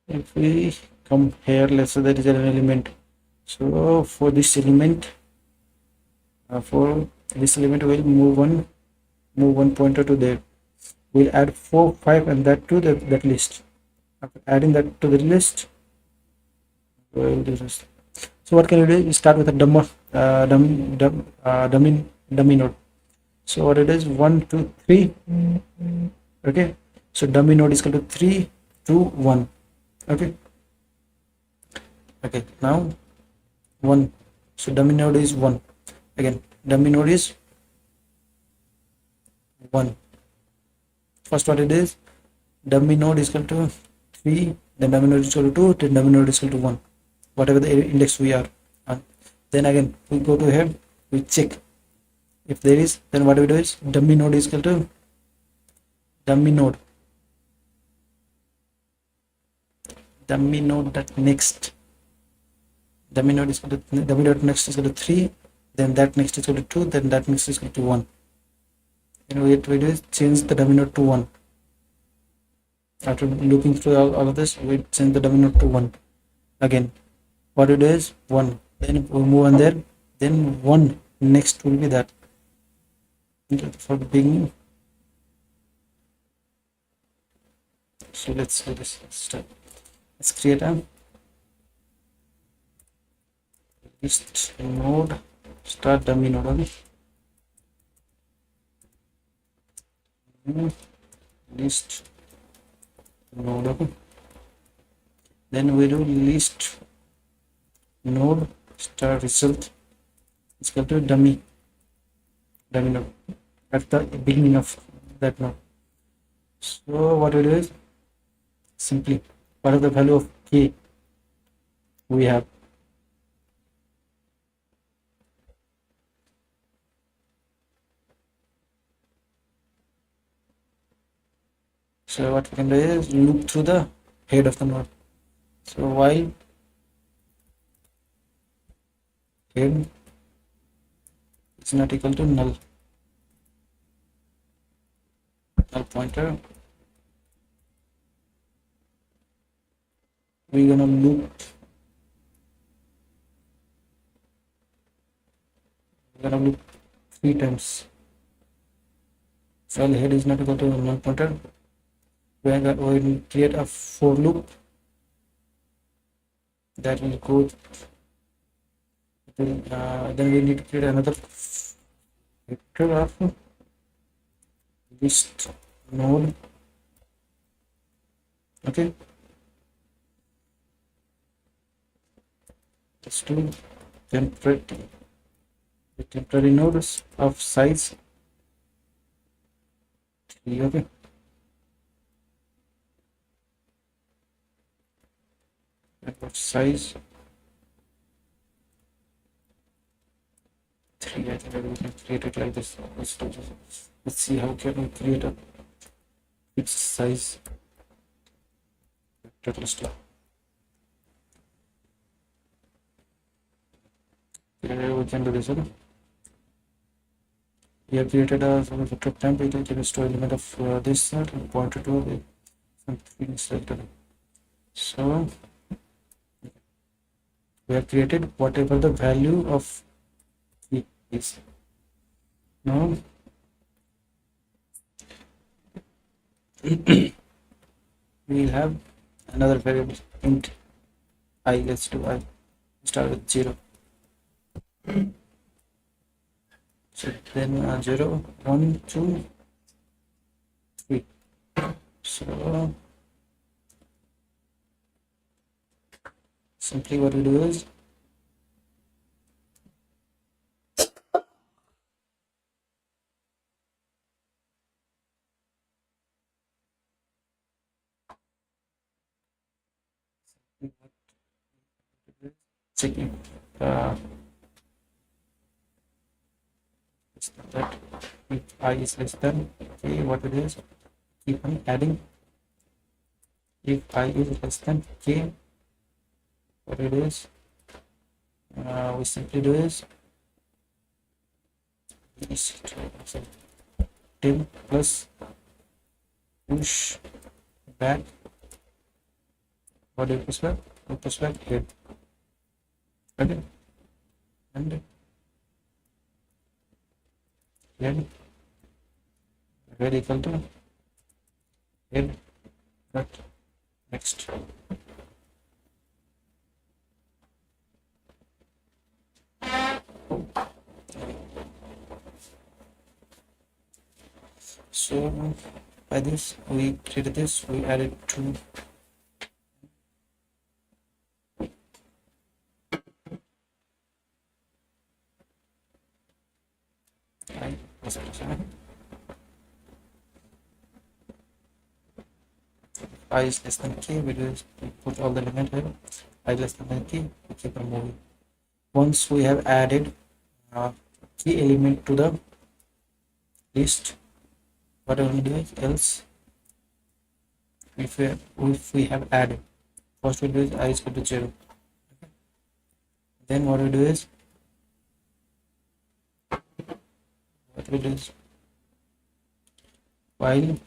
if we come here, let's say there is an element. So for this element, we'll move one pointer to there. We'll add 4 5 and that to that list. After adding that to the list, we'll do this. So what can we do? We start with a dummy node. So what it is, 1 2 3. Okay, so dummy node is equal to 3 2 1. Okay, now 1. So dummy node is 1. Again, dummy node is 1. First what it is, dummy node is equal to 3, then dummy node is equal to 2, then dummy node is equal to 1, whatever the index we are on. Then again we go to here, we check if there is, then what we do is dummy node is equal to dummy node that next. Dummy node is equal to dummy node next is equal to 3, then that next is equal to 2, then that next is equal to 1. And what we do is change the dummy node to 1. After looking through all of this, we change the dummy node to 1. Again, what we do is 1. Then we move on there. Then 1 next will be that. For the beginning. So let's do this. Let's create a list node, start dummy node. Okay. List node. Okay. Then we do list node start result is equal to dummy node at the beginning of that node. So what we do is simply, what is the value of k we have? So what we can do is loop through the head of the node. So while head is not equal to null pointer, we're gonna loop 3 times. file head is not equal to null pointer, we will create a for loop that will go then we need to create another vector of list node. Okay, let's do temporary nodes of size 3. Okay, and of size 3. I think we can create it like this. Let's see how can we create a fixed size vector list. We can do this. Okay, we have created a vector template. It will store element of this set and pointer to something selected. So we have created whatever the value of key is. Now we have another variable int I. Let's do I. Start with 0. So then 0, 1, 2, 3. So simply what we do is checking that if I is less than k, what it is, keep on adding. If I is less than k, what it is, we simply do is 10 plus push back. What do you push back? You push back head. Okay, and head equal to head dot next. So by this we created this, we added 2 I plus I is less than k, we put all the element here. I less than k, we keep on moving. Once we have added key element to the list, what I will do is else if we have added, first we do is I is equal to 0. Okay. Then what we do is while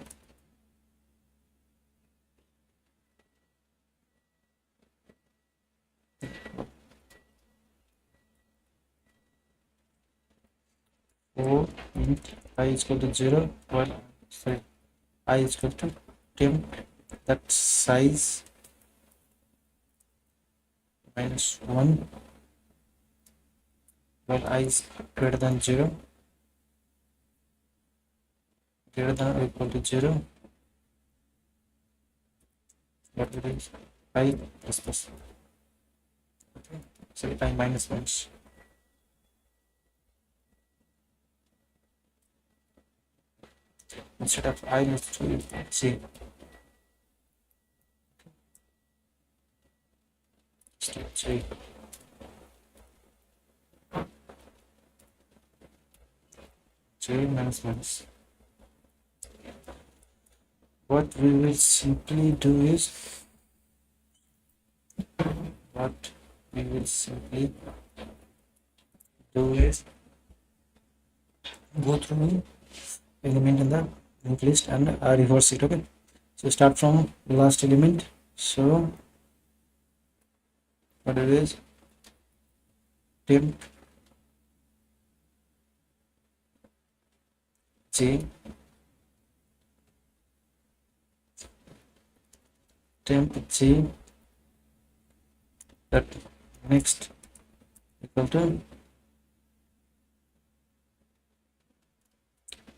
for int I is equal to 0, while sorry I is equal to temp that size minus 1, while I is greater than 0, greater than or equal to 0, what it is I plus plus. Okay, sorry I minus 1. Instead of I, let's do J. J. J minus minus. What we will simply do is go through element in the linked list and reverse it. Okay, so start from last element. So what it is, temp J temp j dot next equal to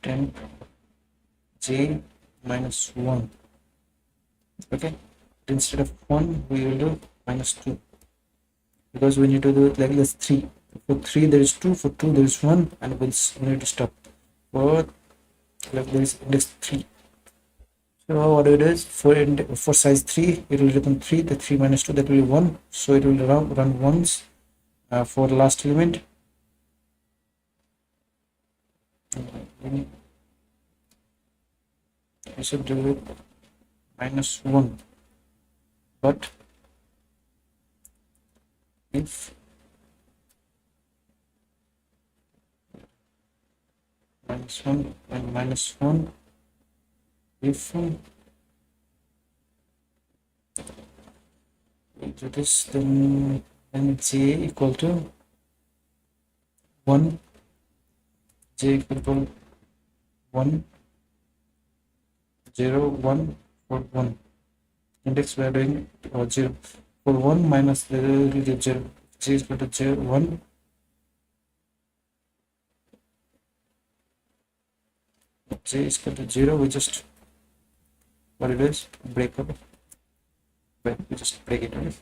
temp j minus 1. Okay, instead of 1 we will do minus 2, because we need to do it like this. 3 for 3 there is 2, for 2 there is 1, and we need to stop for like there is index 3. So what it is, for size 3 it will return 3, the 3 minus 2, that will be 1, so it will run once for the last element. I should do it minus 1, but if minus 1 and minus 1, if we do this, then j equal to 1, j equal to 1 0 1 for 1 index we are doing 0 for 1 minus the 0, j is equal to 0 1, j is equal to 0, we just what it is, break up, but we just break it right.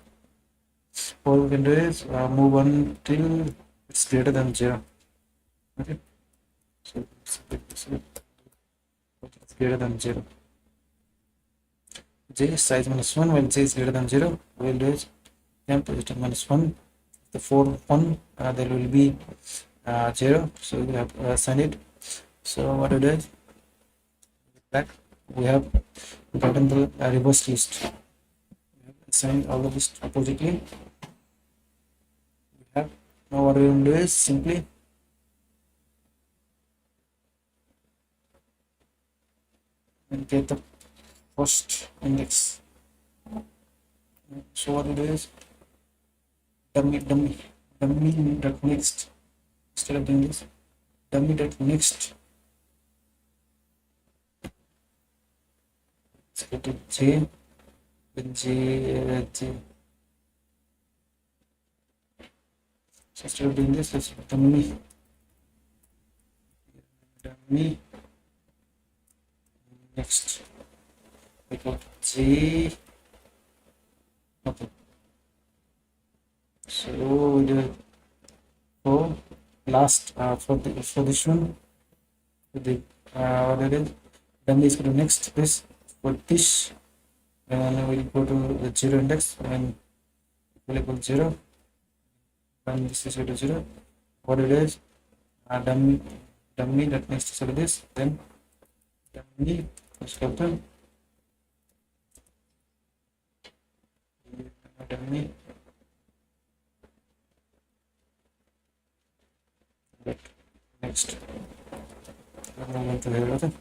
All we can do is move on till it's greater than 0. Okay, so it's greater than 0. J is size minus 1, when j is greater than 0, we will do is temp position minus 1. The for 1 there will be 0, so we have assigned it. So what we do is back, we have gotten the reverse list. We have assigned all the list oppositely. We have now what we will do is simply get the first index. So what it is, dummy dot next, instead of doing this, dummy dot next let's go to j with j. So instead of doing this, let's dummy next equal to j. Okay, so we do it for last for this one with the what it is, then is going to next this for this, and we go to the 0 index and equal 0, and this is equal to 0. What it is, dummy that next is this, then dummy is equal to dummy next element to here. Okay,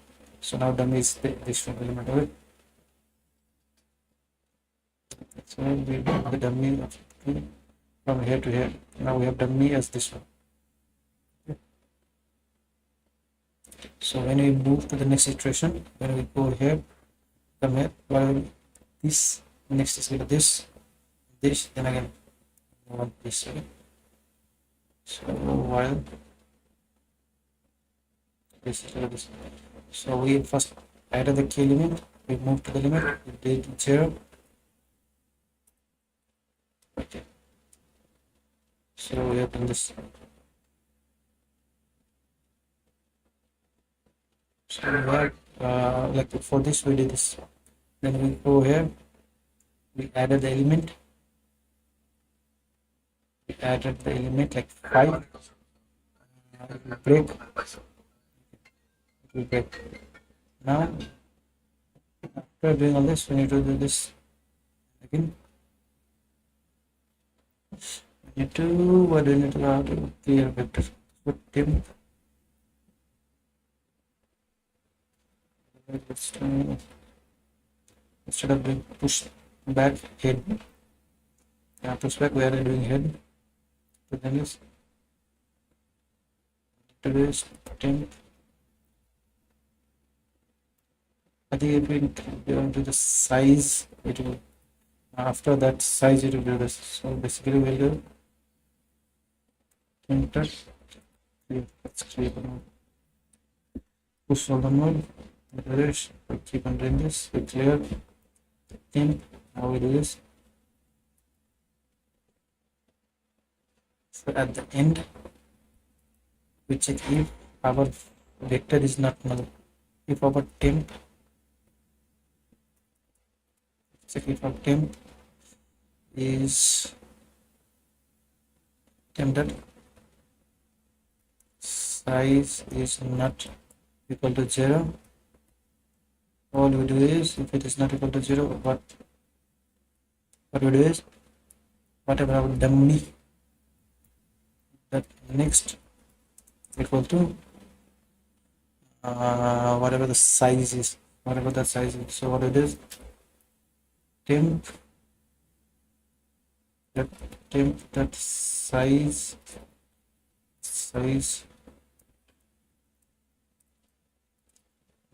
so now dummy is this one element of it. So we have the dummy from here to here. Now we have dummy as this one. Okay. So when we move to the next iteration, when we go here, come here, while this next is with this, then again we want this. Okay, so while this is like this, so we first added the key element, we move to the limit, we did 0. Okay, so we have done this. So we have like for this we did this, then we go here, we added the element, like 5, break, we break. Now after doing all this, we need to do this again. We need to what do we need to clear vector, so temp instead of doing push back head, push back, we are doing head. So then is today's temp. I think if we go into the size, it will After that size it will do this. So basically we'll do enter. Let's click on push all the mode. We keep on doing this. We clear temp. Now we do this. So at the end we check if our vector is not null. If our temp, check if our temp is temp that size is not equal to 0. All we do is, if it is not equal to 0, what we do is, whatever our dummy that next equal to whatever the size is, so what it is, temp that size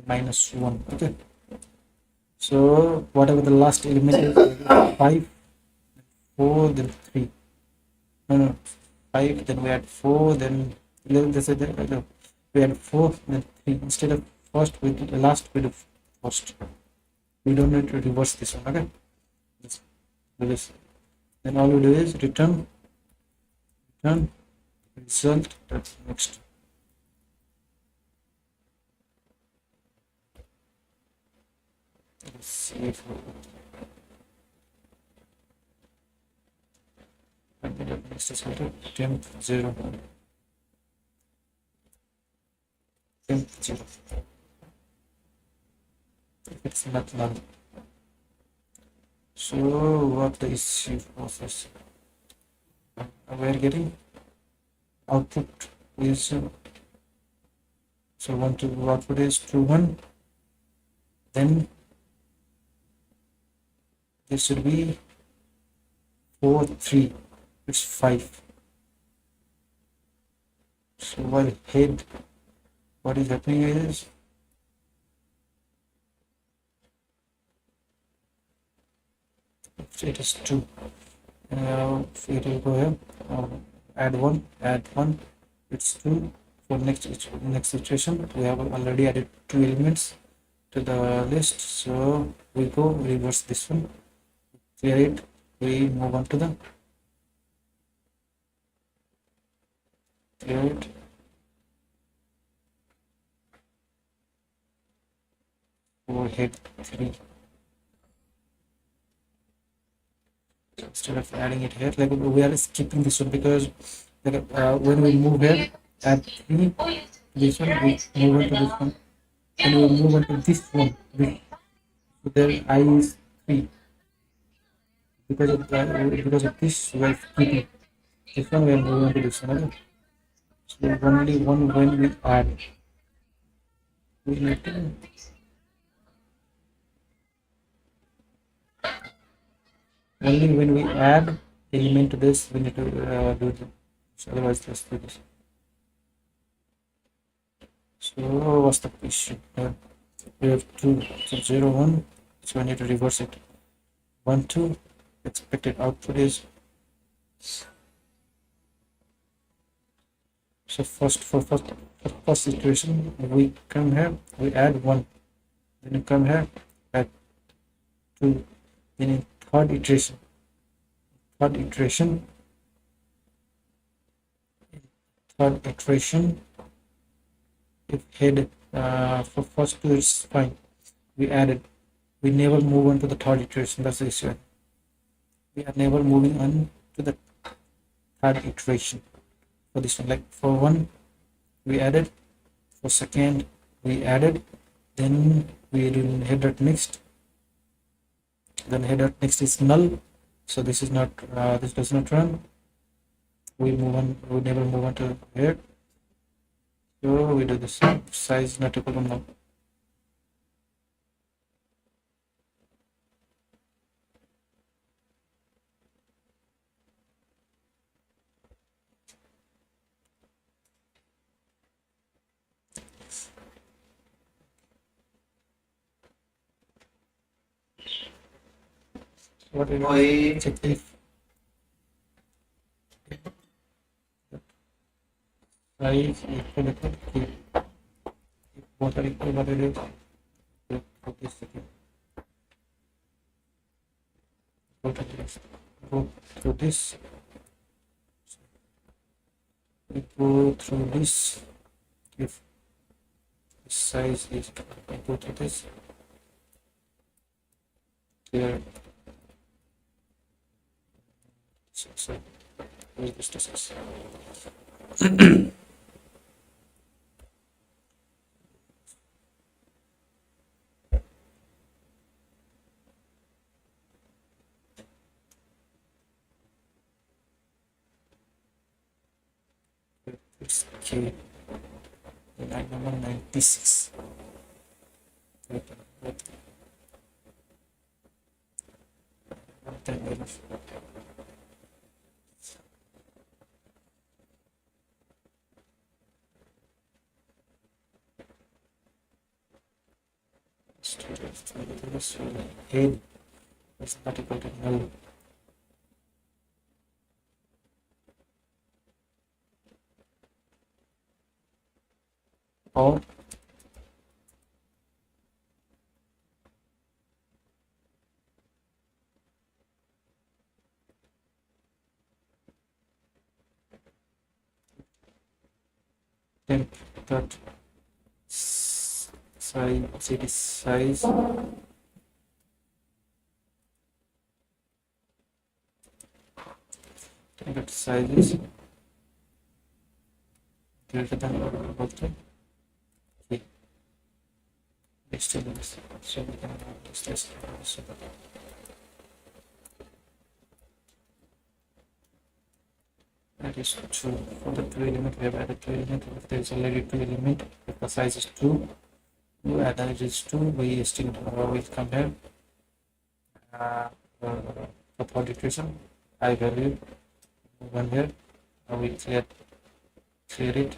-1. Okay, so whatever the last element is, 5, 4, then 3, no, 5, then we add 4, then we add 4, then 3. Instead of first we do the last, we do first. We don't need to reverse this one. Okay, let's do this. Then all we do is return result. That's next. Let's see if next is temp 0. Temp 0. It's not null. So what the issue process? We are getting output is so 1 to output is 2 1. Then this should be 4 3. It's 5. So while head, what is happening is it is 2. It will go here. Add 1. It's 2. For next iteration, we have already added 2 elements to the list. So we go reverse this one. Clear it. We move on to the clear it. For head 3. Instead of adding it here, like we are skipping this one because like, when we move here at 3, this one we move on to this one, and we move on to this one. So there I is 3 because of this we are skipping this one. We are moving on to this one. Okay? So only one when we add, we need to only when we add element to this we need to do this. Otherwise just do this. So what's the issue? We have 2, so 0 1, so I need to reverse it. 1 2, expected output is, so first iteration we come here, we add 1, then you come here, add 2, then in third iteration if head for first 2 is fine, we added, we never move on to the third iteration. That's the issue. We are never moving on to the third iteration for this one. Like for 1 we added, for second we added, then we do header next, then header next is null, so this is not this does not run. We move on, we never move on to here. So we do this size not equal to null. what do you check if size equal to key. If both are equal, what it is? Go to this again. Go to this. Go through this. We go through this. If the size is equal to this, here. So where's this distance? It's K. Line number 96. Wait. Head is not equal to null. Or temp dot size, cd size temp dot size is greater than or equal to k. Next to this, so we can use this. So that is true. For the two element, we have added two element. If there is already two element, if the size is 2, you add that is 2, we still will come here. For qualification, I value 1 here. Now we clear it.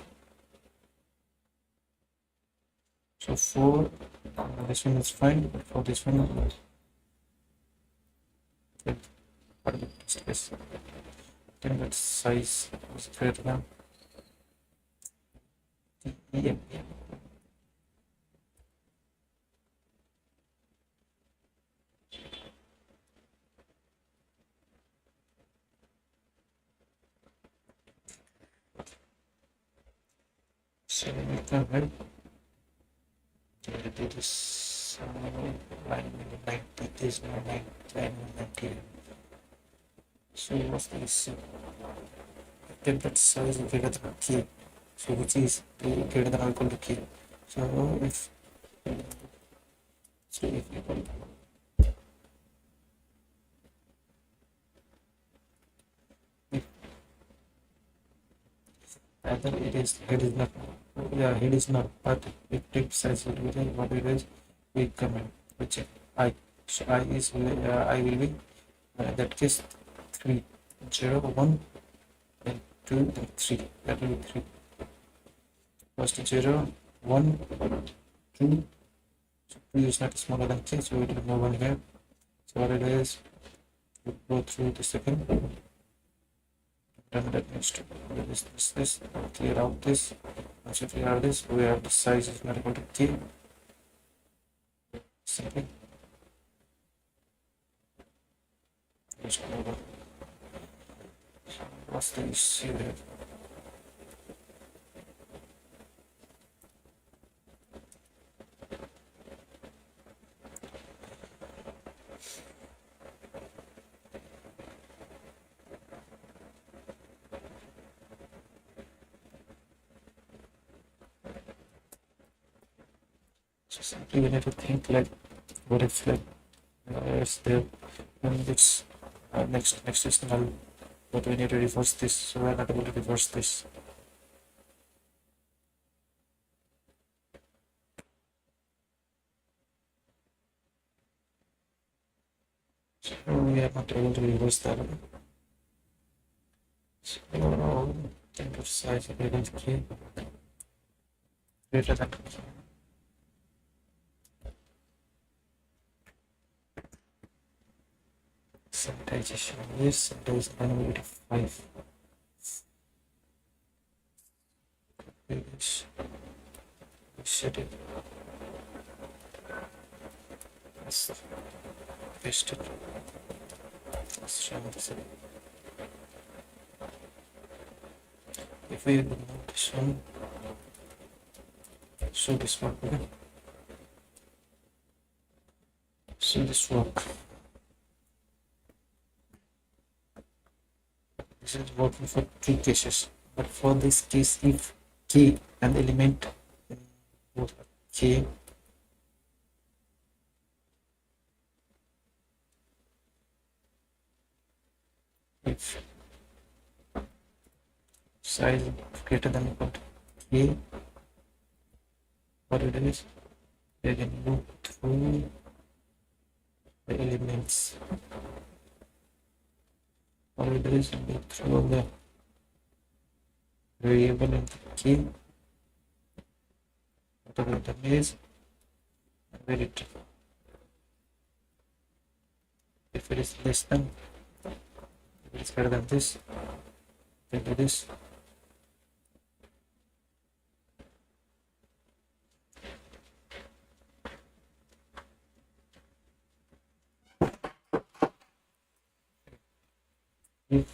So 4, this one is fine, but for this one, what is this? Then that size is greater than yeah. So we come here. It is line 90. This is line 90. So what's this? Then that size is greater than k. So which is greater than or equal to k. So if equal either it is head is not, but if tip size will be what it is, we comment which I. So I is I will be that case 3 0 1 and 2 and 3. That will be 3. First 0 1 2. So 2 is not smaller than 3, so we will move on here. So what it is, we go through the second. Done that next to this, clear out this. Once you clear out this, we have the size is not equal to k. Simply just over. What's the issue there? So simply we need to think like, what if like it's there and it's next is null, but we need to reverse this, so we're not able to reverse this. So we are not able to reverse that. So think of size of element k greater than k. sanitization. Yes, sanitization vulnerability 5. Yes. Set it. Let's paste it. Let's run this. If we remove this one, so this one, okay? So this work. This is working for 3 cases, but for this case, if k an element in both k if size greater than equal to k, what it is, we can loop through the elements. What it is, loop through the variable in the key, whatever that is, and where it, if it is less than, if it is greater than this, then do this. If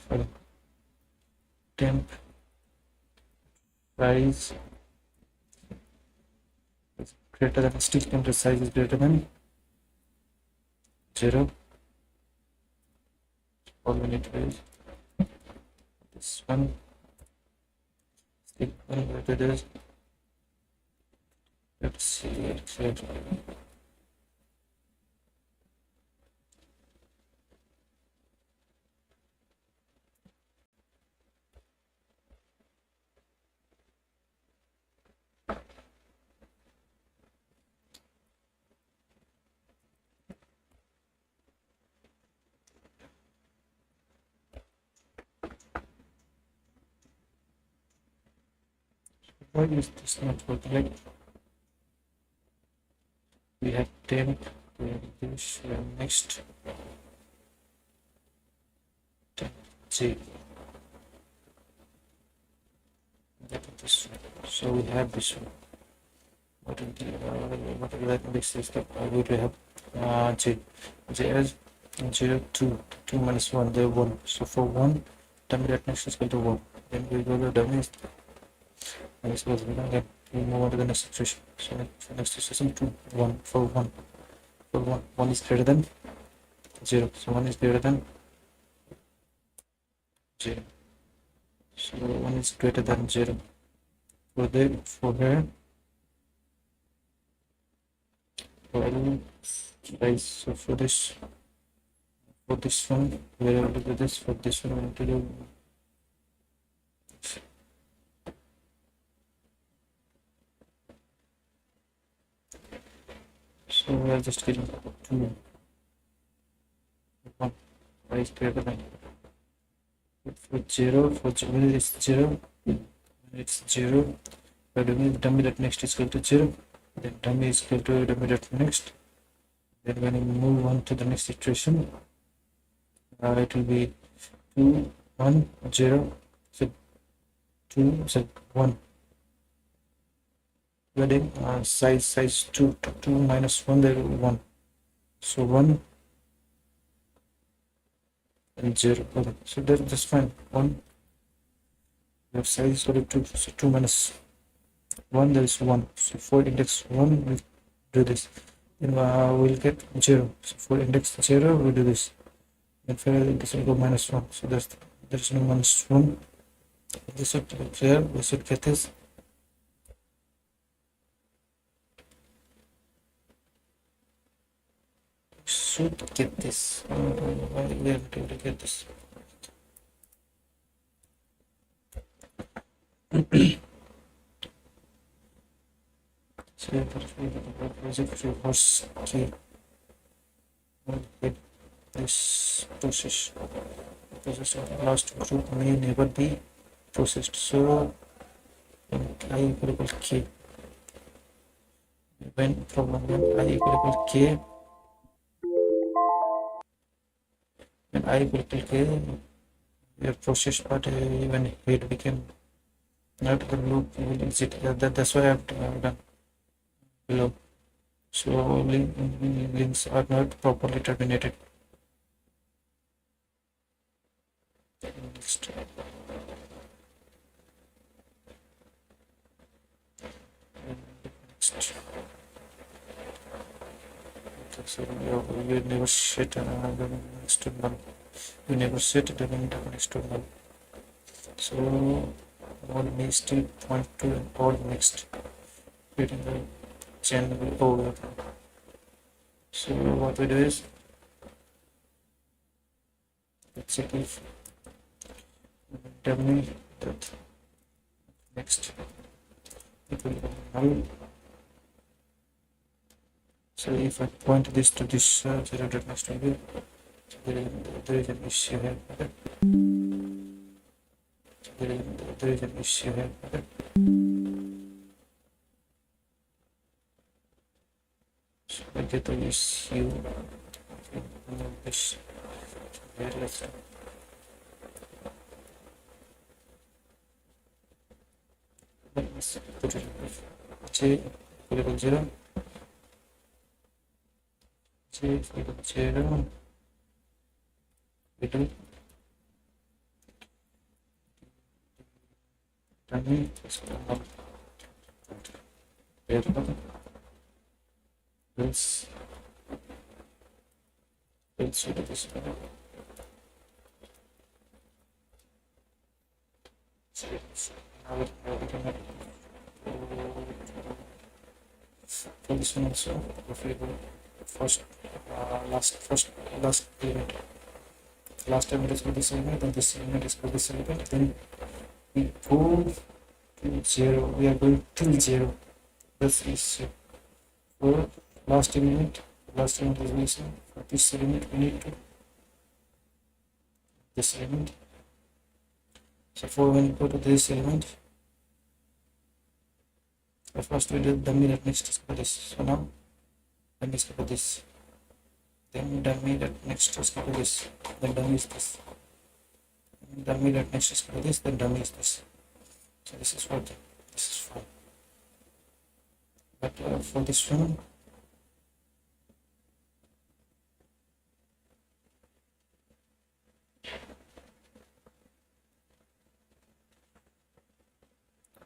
temp size is greater than, still temp size is greater than 0, all we need to do is this one, still greater than this. Let's see it. Why is this not working? Like, we have temp, we have this, we have next temp J. That is this one. So we have this one. What will that index is that we will have J as 0 2 2 minus 1, there 1. So for 1, dummy that next is equal to 1. Then we go to dummy and this was 1, then we move on to the next situation. So next situation 2 1 for 1 for 1 is greater than 0. So 1 is greater than 0. So 1 is greater than 0. For here, well, guys, so for this one, we are able to do this. For this one, we need to do this. So we are just getting 2 1 is greater than, for 0, for when it's 0, when it's 0, we're doing the dummy that next is equal to 0, then dummy is equal to dummy that next. Then when we move on to the next iteration, it will be 2 1 0, so 2 so 1. Wedding size 2 minus 1, there 1, so 1 and 0. Okay, so that's fine. 1, we have size equal to 2, so 2 minus 1, there is 1. So for index 1, we do this. Then we'll get 0. So for index 0, we do this. And for this will go minus 1. So there's no minus 1. This should be clear. We should get this. Should get this. Why we are not able to get this? So reverse key. Get this process. Process of last group may never be processed. So when I equal k, when from when I equal k, when I will click your process part, when it became not the loop will use it. That's why I've done below. So links are not properly terminated. Next. Next. Okay, so you never set the next to null. You never set the next to null. So all needs to point to all next, creating the channel over. So what we do is, let's check if dummy that next equal to null. So if I point this to this 0 dot next value, so there is an issue here. Okay? So there is an issue here. Okay? So I get the issue. This here, let's put it j equal to 0. J equal to 0. We do dummy is null. This let's see this one. Now we can have for this one also, if we go first last element, last element is for this element, then this element is for this element, then we go to 0, we are going till 0. This is for last element is missing. For this element we need to this element. So for when you go to this element, first we did dummy that next is for this. So now dummy is for this, then dummy that next is for this, then dummy is this, then dummy that next is for this, then dummy is this. So this is what this is for. But for this one,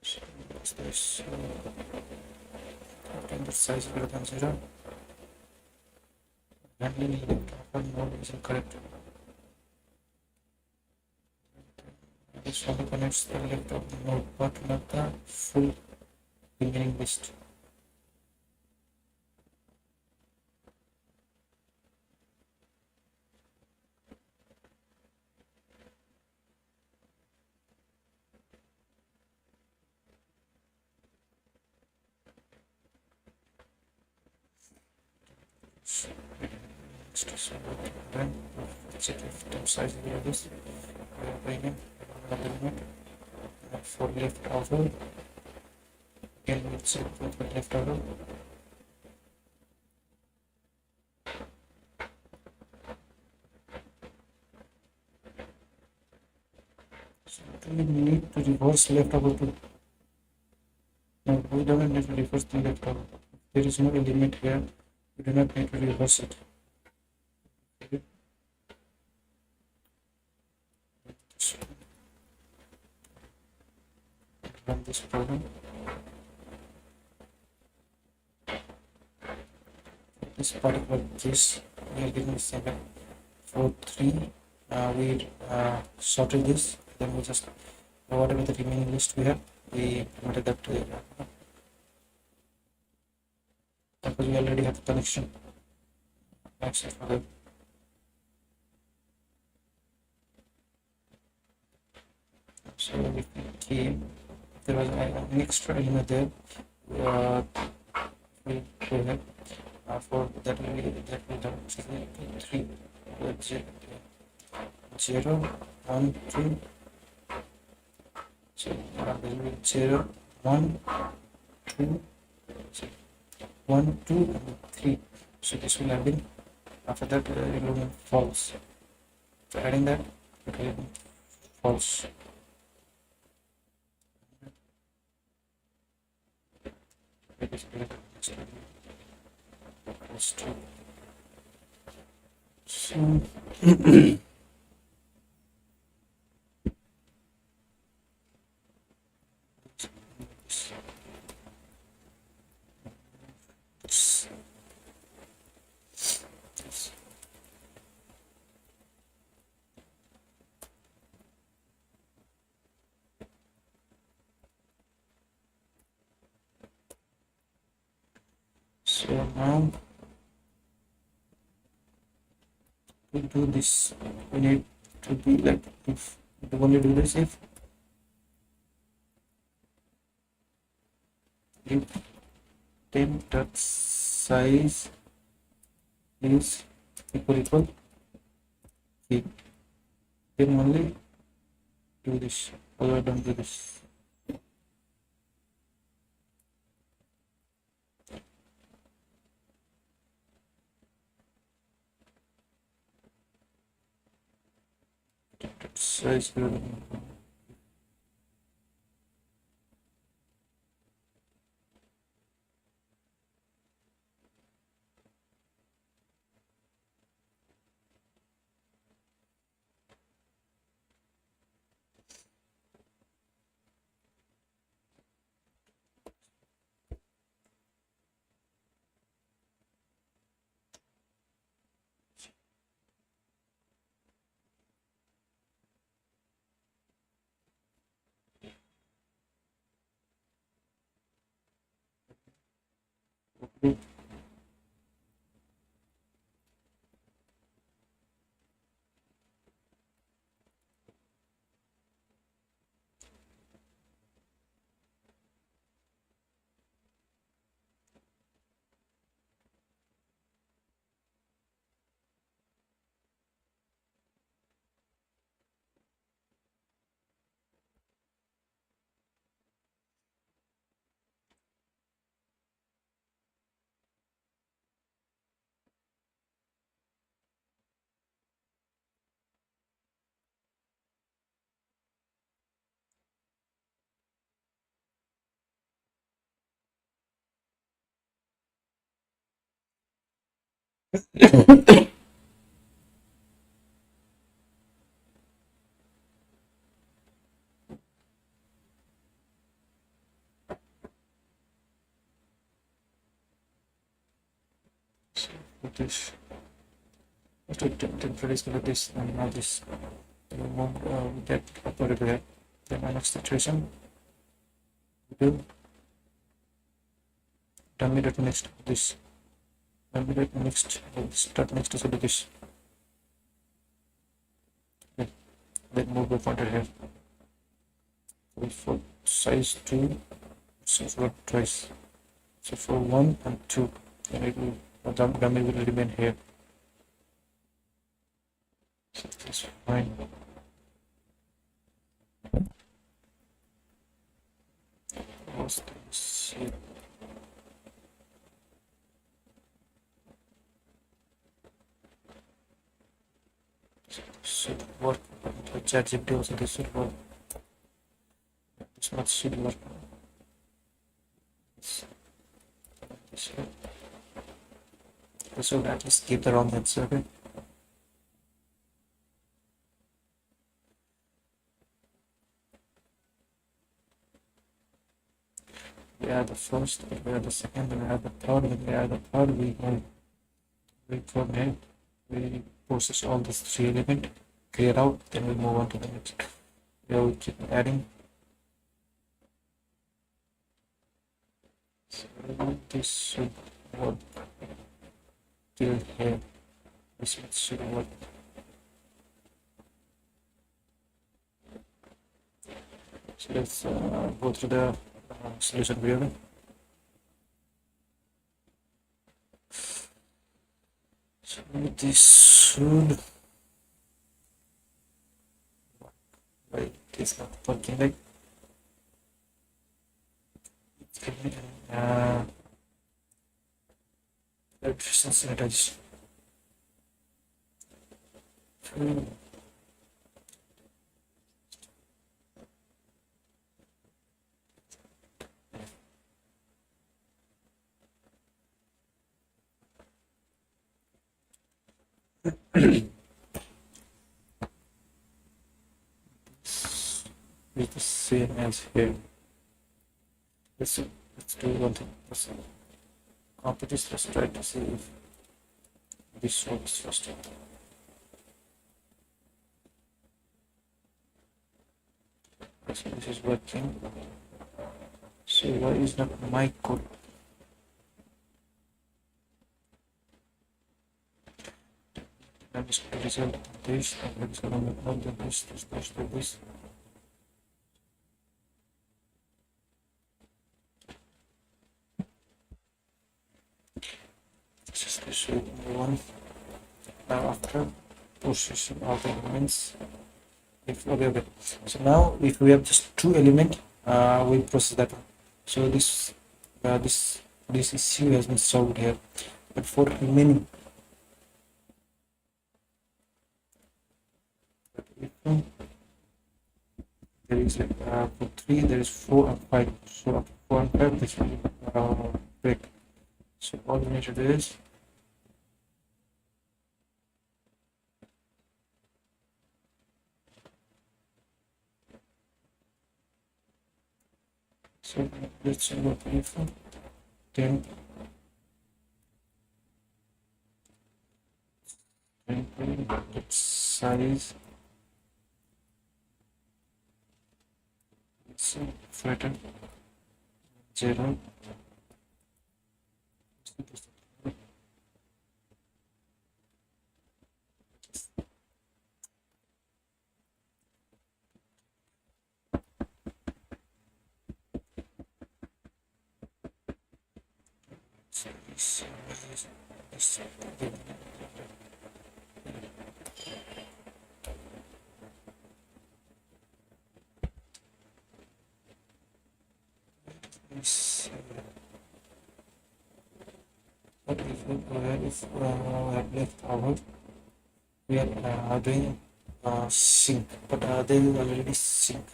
so what's this? Render size greater than 0. Handling left upper node is incorrect. This only connects the left upper node, but not the full remaining list. So then check if temp size is this. We are bringing another element for left outer. Again, we'll check for left outer. So we need to reverse left outer to. No, we don't need to reverse the left outer. There is no element here. We do not need to reverse it. Run this program. This particular case, we are getting 7, 4, 3. We sorted this, then we just whatever the remaining list we have, we implemented that to because we already have the connection access for that. So if we keep, there was an extra element there, we'll go ahead for that we done 3 0 1 2. So there will be 0 1 2 1 2 and 3. So this will have been, after that it will be false. So adding that, okay, false. It is equals to. So now to do this, we need to be like if we only do this if 10 dot size is equal k, then only do this, other don't do this. Dot size will be with this. Just to temporary with this and now this. Remove that uploaded there. Then my next situation will dummy dot next this. Dummy dot next start next to this. Then move the pointer here. For size 2, so for twice. So for 1 and 2, then it will dummy will remain here. So that's fine. What's this? Should work. ChatGPT also this should work. This much should work. This should at least keep the wrong answer. Okay. We add the first, we add the second, we add the third, we add the third, we from here, we process all these 3 elements, clear out, then we move on to the next. We will keep adding. So this should work till here. This should work. So let's go through the solution video. So this should work. Wait, it's not working like efficiency sanitization. Is the same as here. Let's do one thing. Let's copy this. Let's try to see if this works first. So this is working. So why is not my code? I'm just going to result this. I'm just going to make all the this. This will be one. Now after processing all the elements, okay. So now if we have just two elements, we'll process that one. So this issue has been solved here. But for remaining, there is like for 3 there is 4 and 5. So after 4 and 5 this will break. So all we need to do is so let's see what if then its size let's see flatten 0. But if we have left out, we are doing sync, but they will already sync.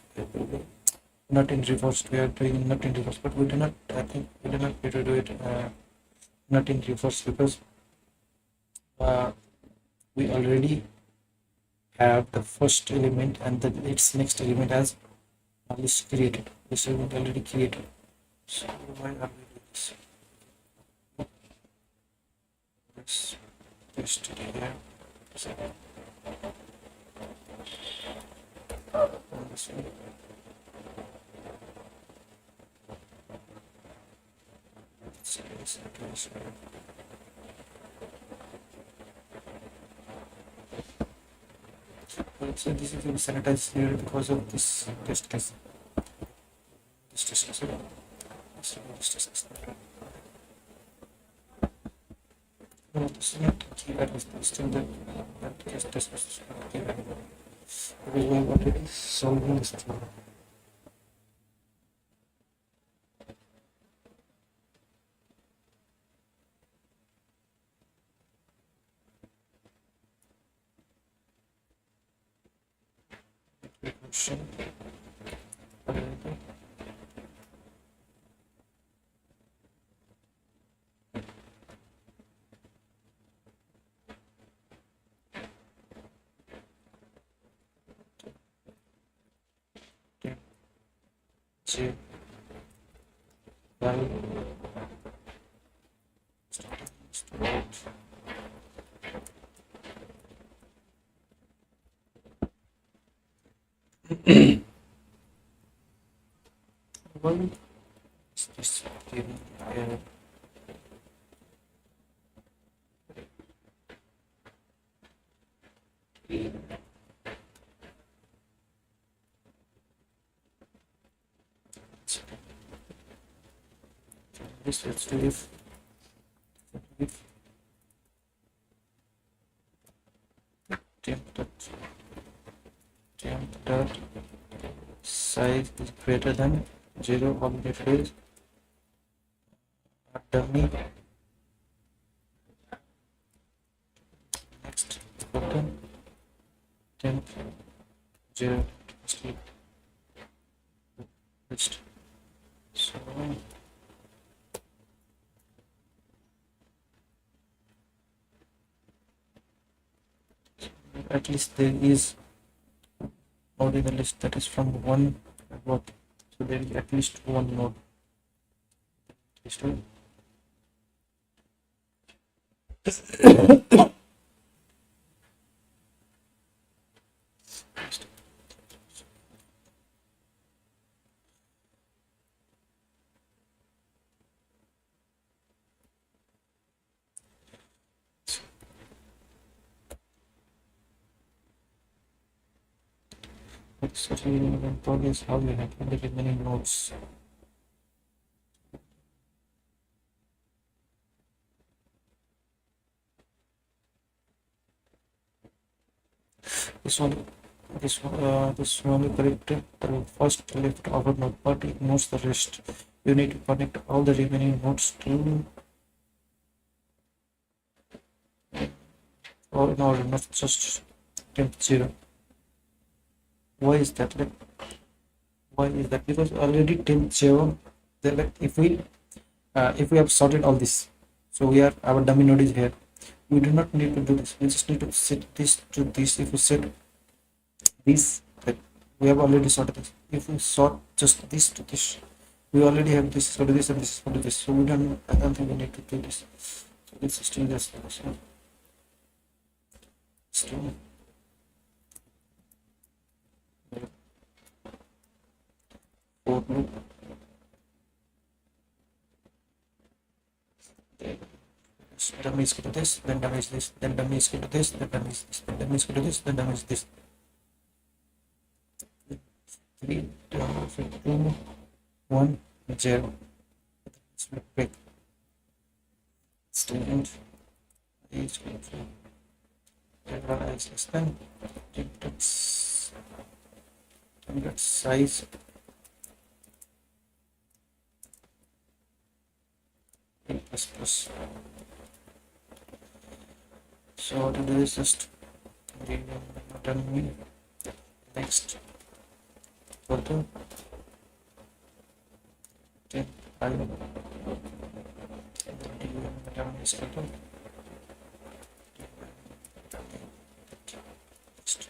Not in reverse. We are doing not in reverse, but we do not. I think we do not need to do it not in reverse because we already have the first element and then its next element as is created. This element already created. So why are we doing this? Let's paste it here. So, this one. So this is sanitized here because of this test case. This test case. This test case. No, this is not key values. Still that test case. Key value. Because we have already solving this problem. J value what is this given here? This let's do if temp dot size is greater than 0 object is dummy next button temp 0 next. So at least there is node in the list that is from one what, so there is at least one node. Especially in progress, how you handle the remaining nodes. This one, this one is corrected. The first left over node, but ignores the rest. You need to connect all the remaining nodes to, or in order, not just temp 0. Why is that? Like, why is that? Because already temp 0. Then like if we have sorted all this, so we are, our dummy node is here. We do not need to do this. We just need to set this to this. If we set this, that we have already sorted this. If we sort just this to this, we already have this to this and this to this. So we don't. I don't think we need to do this. So let's just do this. Still. For loop. Dummy is equal to this, then dummy is this, then dummy is equal to this, then dummy is this, then dummy is equal to this, then dummy is this. 3, 2, 1, 0. Let's break. Student is equal to everyone is less than template size plus plus. So to do is just done me next further 10 I will done is further next.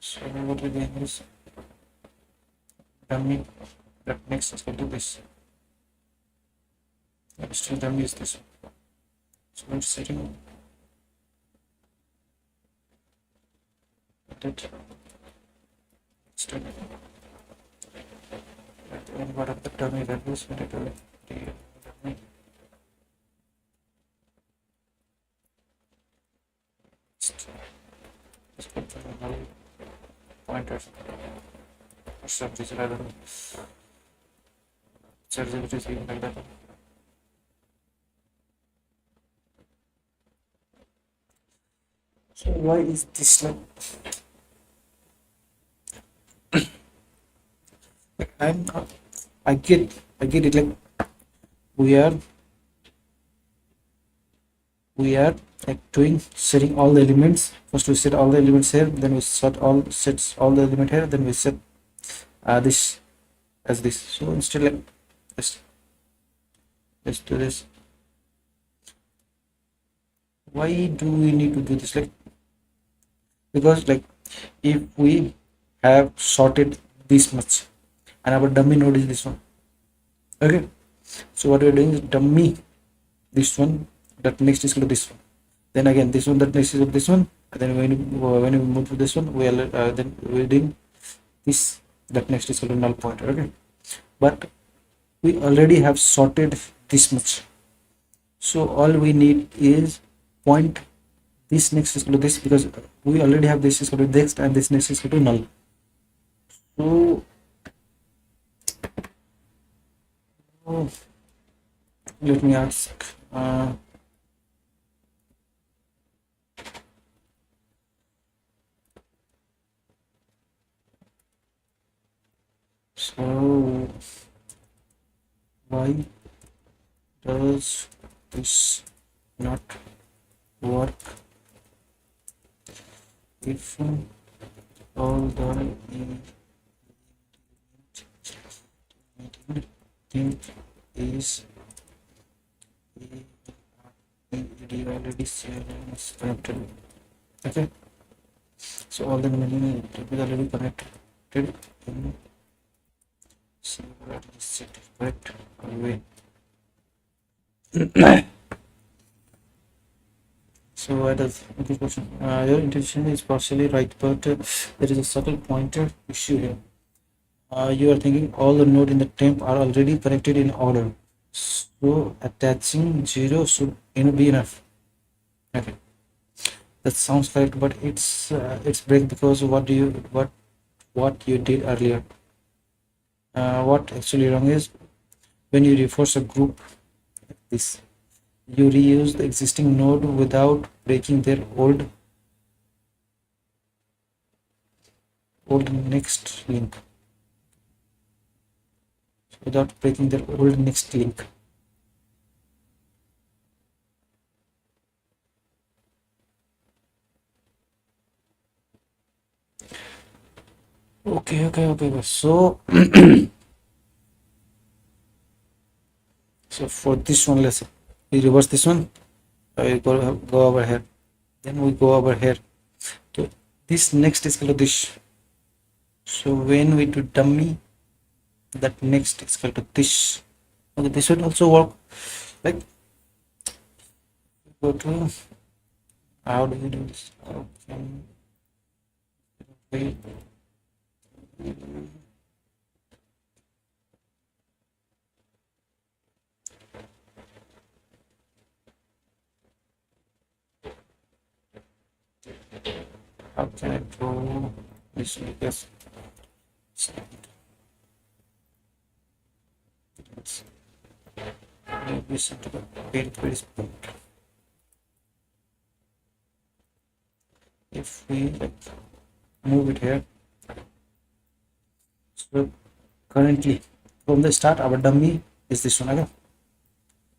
So what we doing is dummy that next is going to this. And still dummy is this. So let's setting that still and what are the dummy values we need to dummy. Let's put the null pointers or something. I don't know. Charge it is even like that. So why is this like I'm not, I get it, like we are like doing setting all the elements. First we set all the elements here, then we set all the element here, then we set this as this. So instead like let's do this. Why do we need to do this? Like because like if we have sorted this much and our dummy node is this one, okay, so what we're doing is dummy this one that next is equal to this one, then again this one that next is equal to this one, and then when we move to this one we are then we're doing this that next is equal to null pointer. Okay, but we already have sorted this much, so all we need is point this next is equal to this, because we already have this is equal to next and this next is equal to null. So let me ask so why does this not work if all the temp is already connected. Okay, so all the temp is already connected in set correct way. So that is a good question. Your intention is partially right, but there is a subtle pointer issue here. You are thinking all the nodes in the temp are already connected in order, so attaching 0 should be enough. Okay, that sounds correct, but it's break because what you did earlier. What actually wrong is when you reinforce a group like this, you reuse the existing node without breaking their old next link. Without breaking their old next link. Okay. So so for this one, let's say we reverse this one. We go over here. Then we go over here. So this next is equal to this. So when we do dummy, that next is equal to this. Okay, this would also work. Like go to how do we do this? Okay. How can I do this? Yes. Maybe set to the paint spot. If we move it here, so currently from the start our dummy is this one again.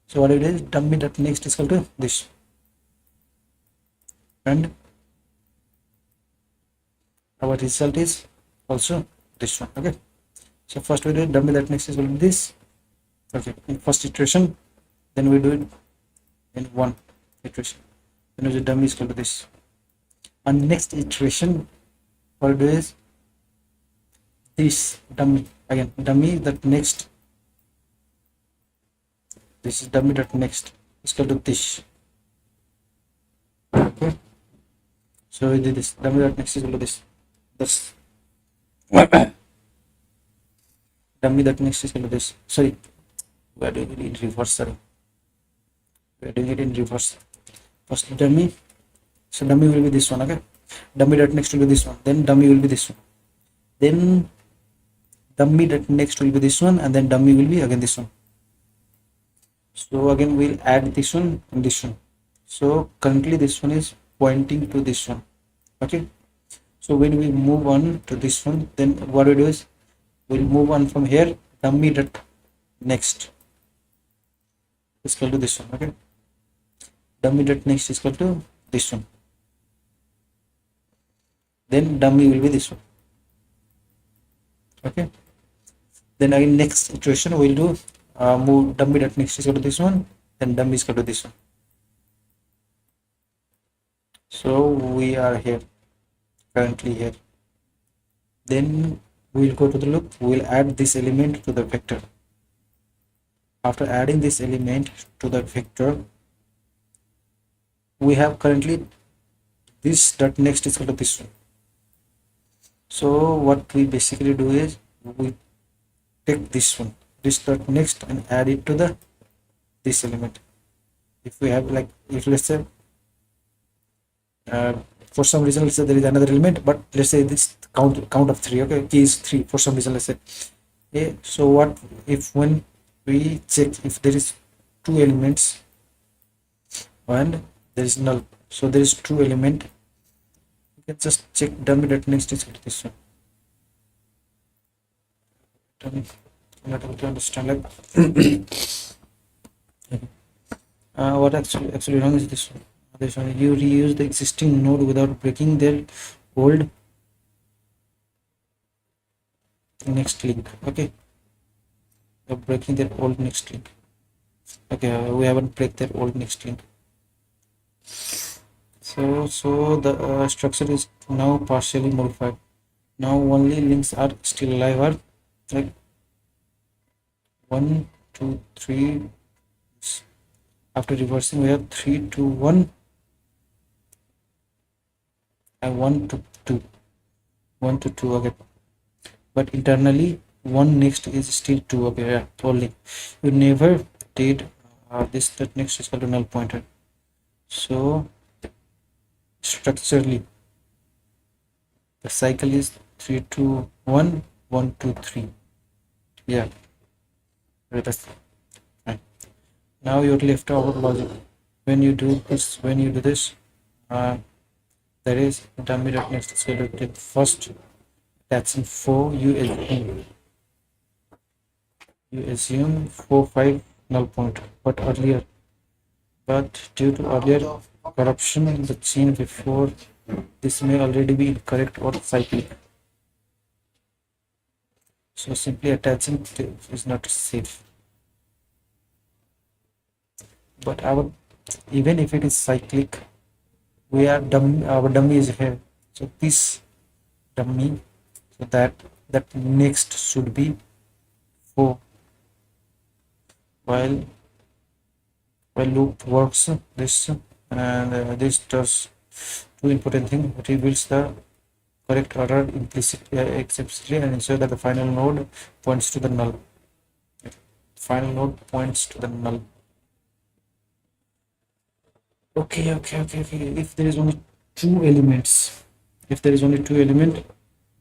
So what it is, dummy that next is equal to this, and our result is also this one. Okay, so first we do dummy that next is equal to this. Okay, in first iteration, then we do it in one iteration, then the dummy is equal to this. And next iteration, what we do is this dummy again, dummy that next, this is dummy that next is equal to this. Okay, so we did this, dummy that next is equal to this. That's dummy that next is equal to this. Sorry, we are doing it in reverse. Sorry, we are doing it in reverse. First dummy, so dummy will be this one. Okay, dummy that next will be this one, then dummy will be this one, then dummy that next will be this one, and then dummy will be again this one. So again we'll add this one and this one. So currently this one is pointing to this one. Okay, so when we move on to this one, then what we do is we'll move on from here, dummy that next is equal to this one. Okay, dummy that next is equal to this one, then dummy will be this one. Okay, then again next iteration we'll do move dummy that next is equal to this one, then dummy is equal to this one. So we are here, currently here. Then we'll go to the loop, we'll add this element to the vector. After adding this element to the vector, we have currently this dot next is equal to this one. So what we basically do is we take this one, this dot next, and add it to the this element. If we have like, if let's say for some reason, let's say there is another element, but let's say this count of 3. Okay, key is 3 for some reason, let's say. Okay, so what if when we check if there is 2 elements and there is null, so there is 2 element, you can just check dummy dot next is equal to this one. I'm not able to understand like what actually wrong is this one. This one, you reuse the existing node without breaking their old next link. Okay, we're breaking that old next link. Okay, we haven't break that old next link. So the structure is now partially modified. Now only links are still alive, are like 1 2 3. After reversing we have 3 2 1 and 1 to 2, 1 to 2. Okay, but internally 1 next is still 2. Okay, yeah, only you never did this. That next is called a null pointer. So structurally the cycle is 3 2 1 1 2 3. Yeah, that's fine. Now you're left our logic. When you do this, there is intermediate next is going to take first. That's in 4. You assume 4 5 null point, but due to earlier corruption in the chain before, this may already be incorrect or cyclic. So simply attaching is not safe. But even if it is cyclic, our dummy is here. So this dummy, so that next should be 4. While loop works this, and this does two important things: it reveals the correct order explicitly and ensure that the final node points to the null. Final node points to the null. Okay. If there is only two elements,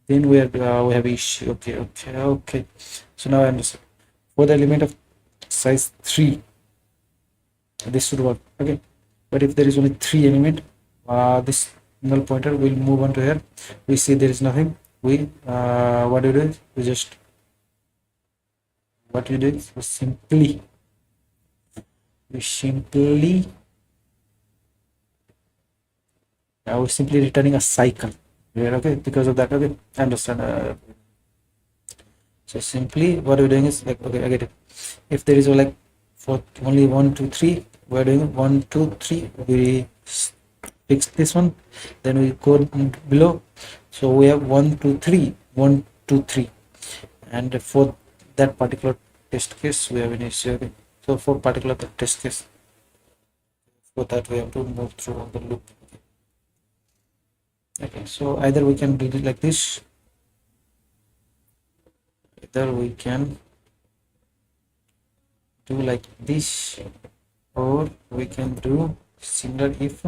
then we have issue. Okay. So now I understand. For the element of size 3, this should work. Okay, but if there is only 3 element, this null pointer will move on to here. We see there is nothing. We what do you do? We simply we're simply returning a cycle here. Okay, because of that. Okay, I understand. So simply what we're doing is like, okay, I get it. If there is like for only 1 2 3, we're doing 1 2 3. We fix this one, then we go below. So we have 1 2 3 1 2 3, and for that particular test case we have an issue. Okay, so for particular the test case, for that we have to move through the loop. Okay, so either we can do it like this, either we can do like this, or we can do similar if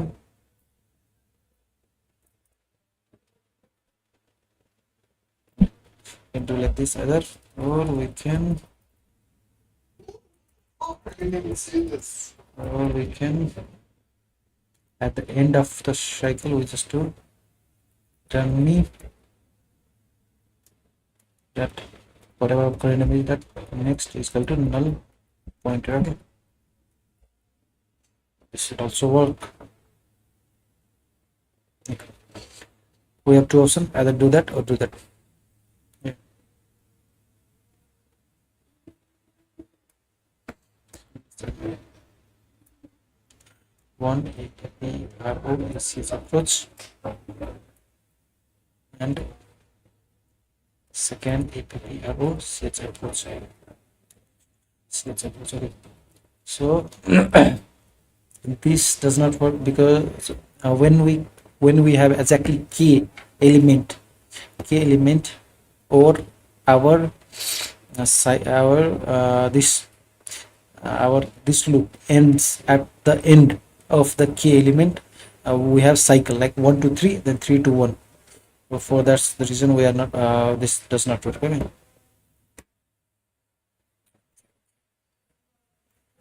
can do like this either, or we can at the end of the cycle we just do dummy that whatever current image that next is equal to null pointer. Okay, this should also work. Okay, we have two options, either do that or do that. Yeah. One APRO is approach, and second APPRO CH approach. Okay. So this does not work because when we have exactly k element or our this loop ends at the end of the k element, we have cycle like 1 2 3, then 3 2 1. For that's the reason we are not this does not work. Okay,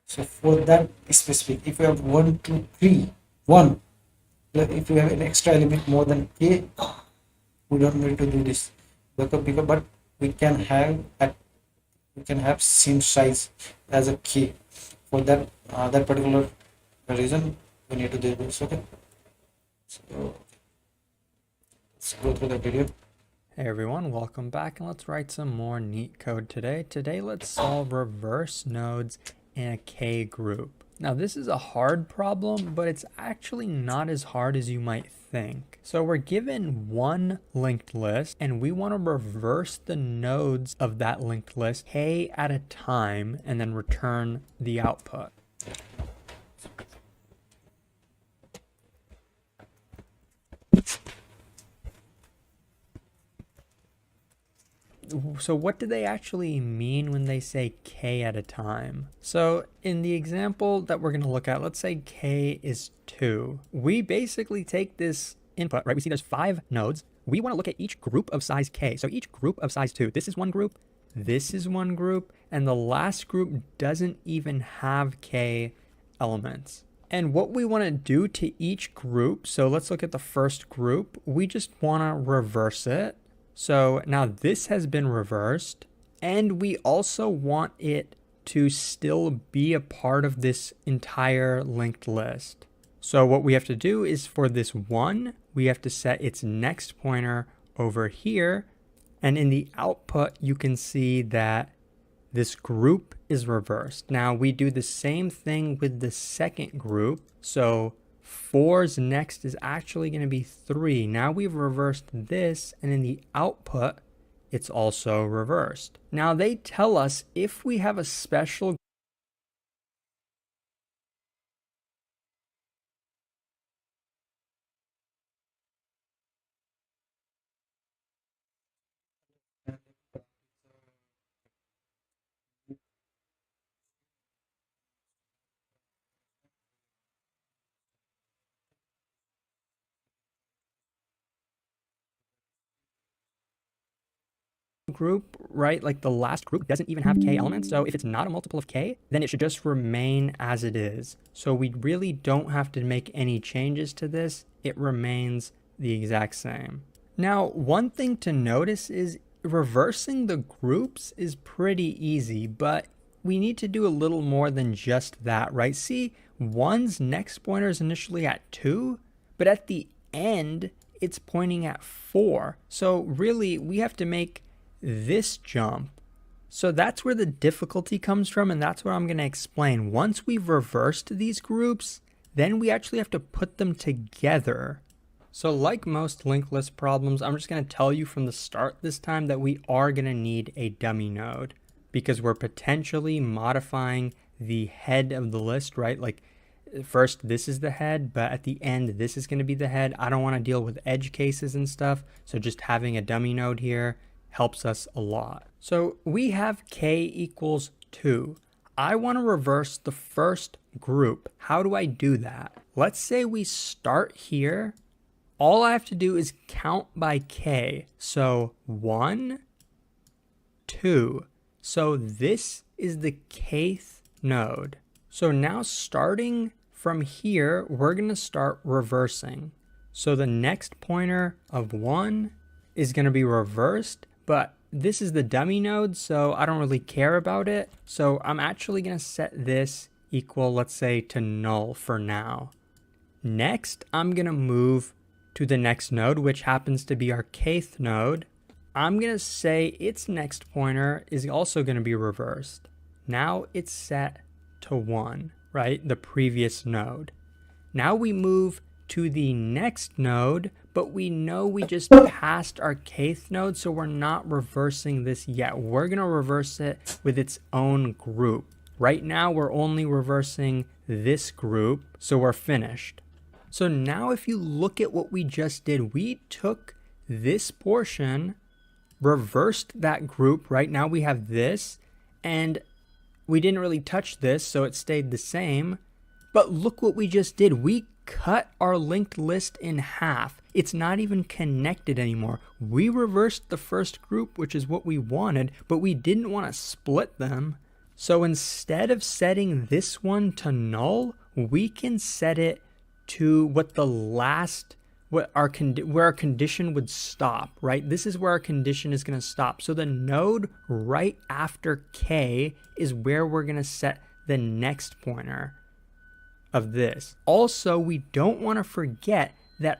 so for that specific, if we have 1 2 3 1, if you have an extra element more than k, we don't need to do this because but we can have same size as a k. For that that particular reason we need to do this. Okay, so let's go through the video. Hey everyone, welcome back, and let's write some more NeetCode today. Today let's solve reverse nodes in a K group. Now this is a hard problem, but it's actually not as hard as you might think. So we're given one linked list and we want to reverse the nodes of that linked list K at a time and then return the output. So what do they actually mean when they say K at a time? So in the example that we're going to look at, let's say K is 2. We basically take this input, right? We see there's 5 nodes. We want to look at each group of size K. So each group of size 2, this is one group, this is one group, and the last group doesn't even have K elements. And what we want to do to each group, so let's look at the first group, we just want to reverse it. So now this has been reversed, and we also want it to still be a part of this entire linked list. So what we have to do is for this 1, we have to set its next pointer over here, and in the output you can see that this group is reversed. Now we do the same thing with the second group. So 4's next is actually going to be 3. Now we've reversed this, and in the output, it's also reversed. Now they tell us if we have a special group, right, like the last group doesn't even have K elements, so if it's not a multiple of K, then it should just remain as it is. So we really don't have to make any changes to this. It remains the exact same. Now, one thing to notice is reversing the groups is pretty easy, but we need to do a little more than just that, right? See, 1's next pointer is initially at 2, but at the end, it's pointing at 4. So really, we have to make this jump. So that's where the difficulty comes from, and that's what I'm going to explain. Once we've reversed these groups, then we actually have to put them together. So like most linked list problems, I'm just going to tell you from the start this time that we are going to need a dummy node because we're potentially modifying the head of the list, right? Like first this is the head, but at the end this is going to be the head. I don't want to deal with edge cases and stuff, so just having a dummy node here helps us a lot. So we have K equals 2. I want to reverse the first group. How do I do that? Let's say we start here. All I have to do is count by K. So 1, 2. So this is the kth node. So now starting from here, we're going to start reversing. So the next pointer of 1 is going to be reversed, but this is the dummy node, so I don't really care about it. So I'm actually going to set this equal, let's say, to null for now. Next, I'm going to move to the next node, which happens to be our kth node. I'm going to say its next pointer is also going to be reversed. Now it's set to 1, right? The previous node. Now we move to the next node, but we know we just passed our kth node, so we're not reversing this yet. We're going to reverse it with its own group. Right now, we're only reversing this group, so we're finished. So now if you look at what we just did, we took this portion, reversed that group. Right now we have this, and we didn't really touch this, so it stayed the same. But look what we just did. We cut our linked list in half. It's not even connected anymore. We reversed the first group, which is what we wanted, but we didn't want to split them. So instead of setting this one to null, we can set it to what the last, where our condition would stop, right? This is where our condition is going to stop. So the node right after K is where we're going to set the next pointer of this. Also, we don't want to forget that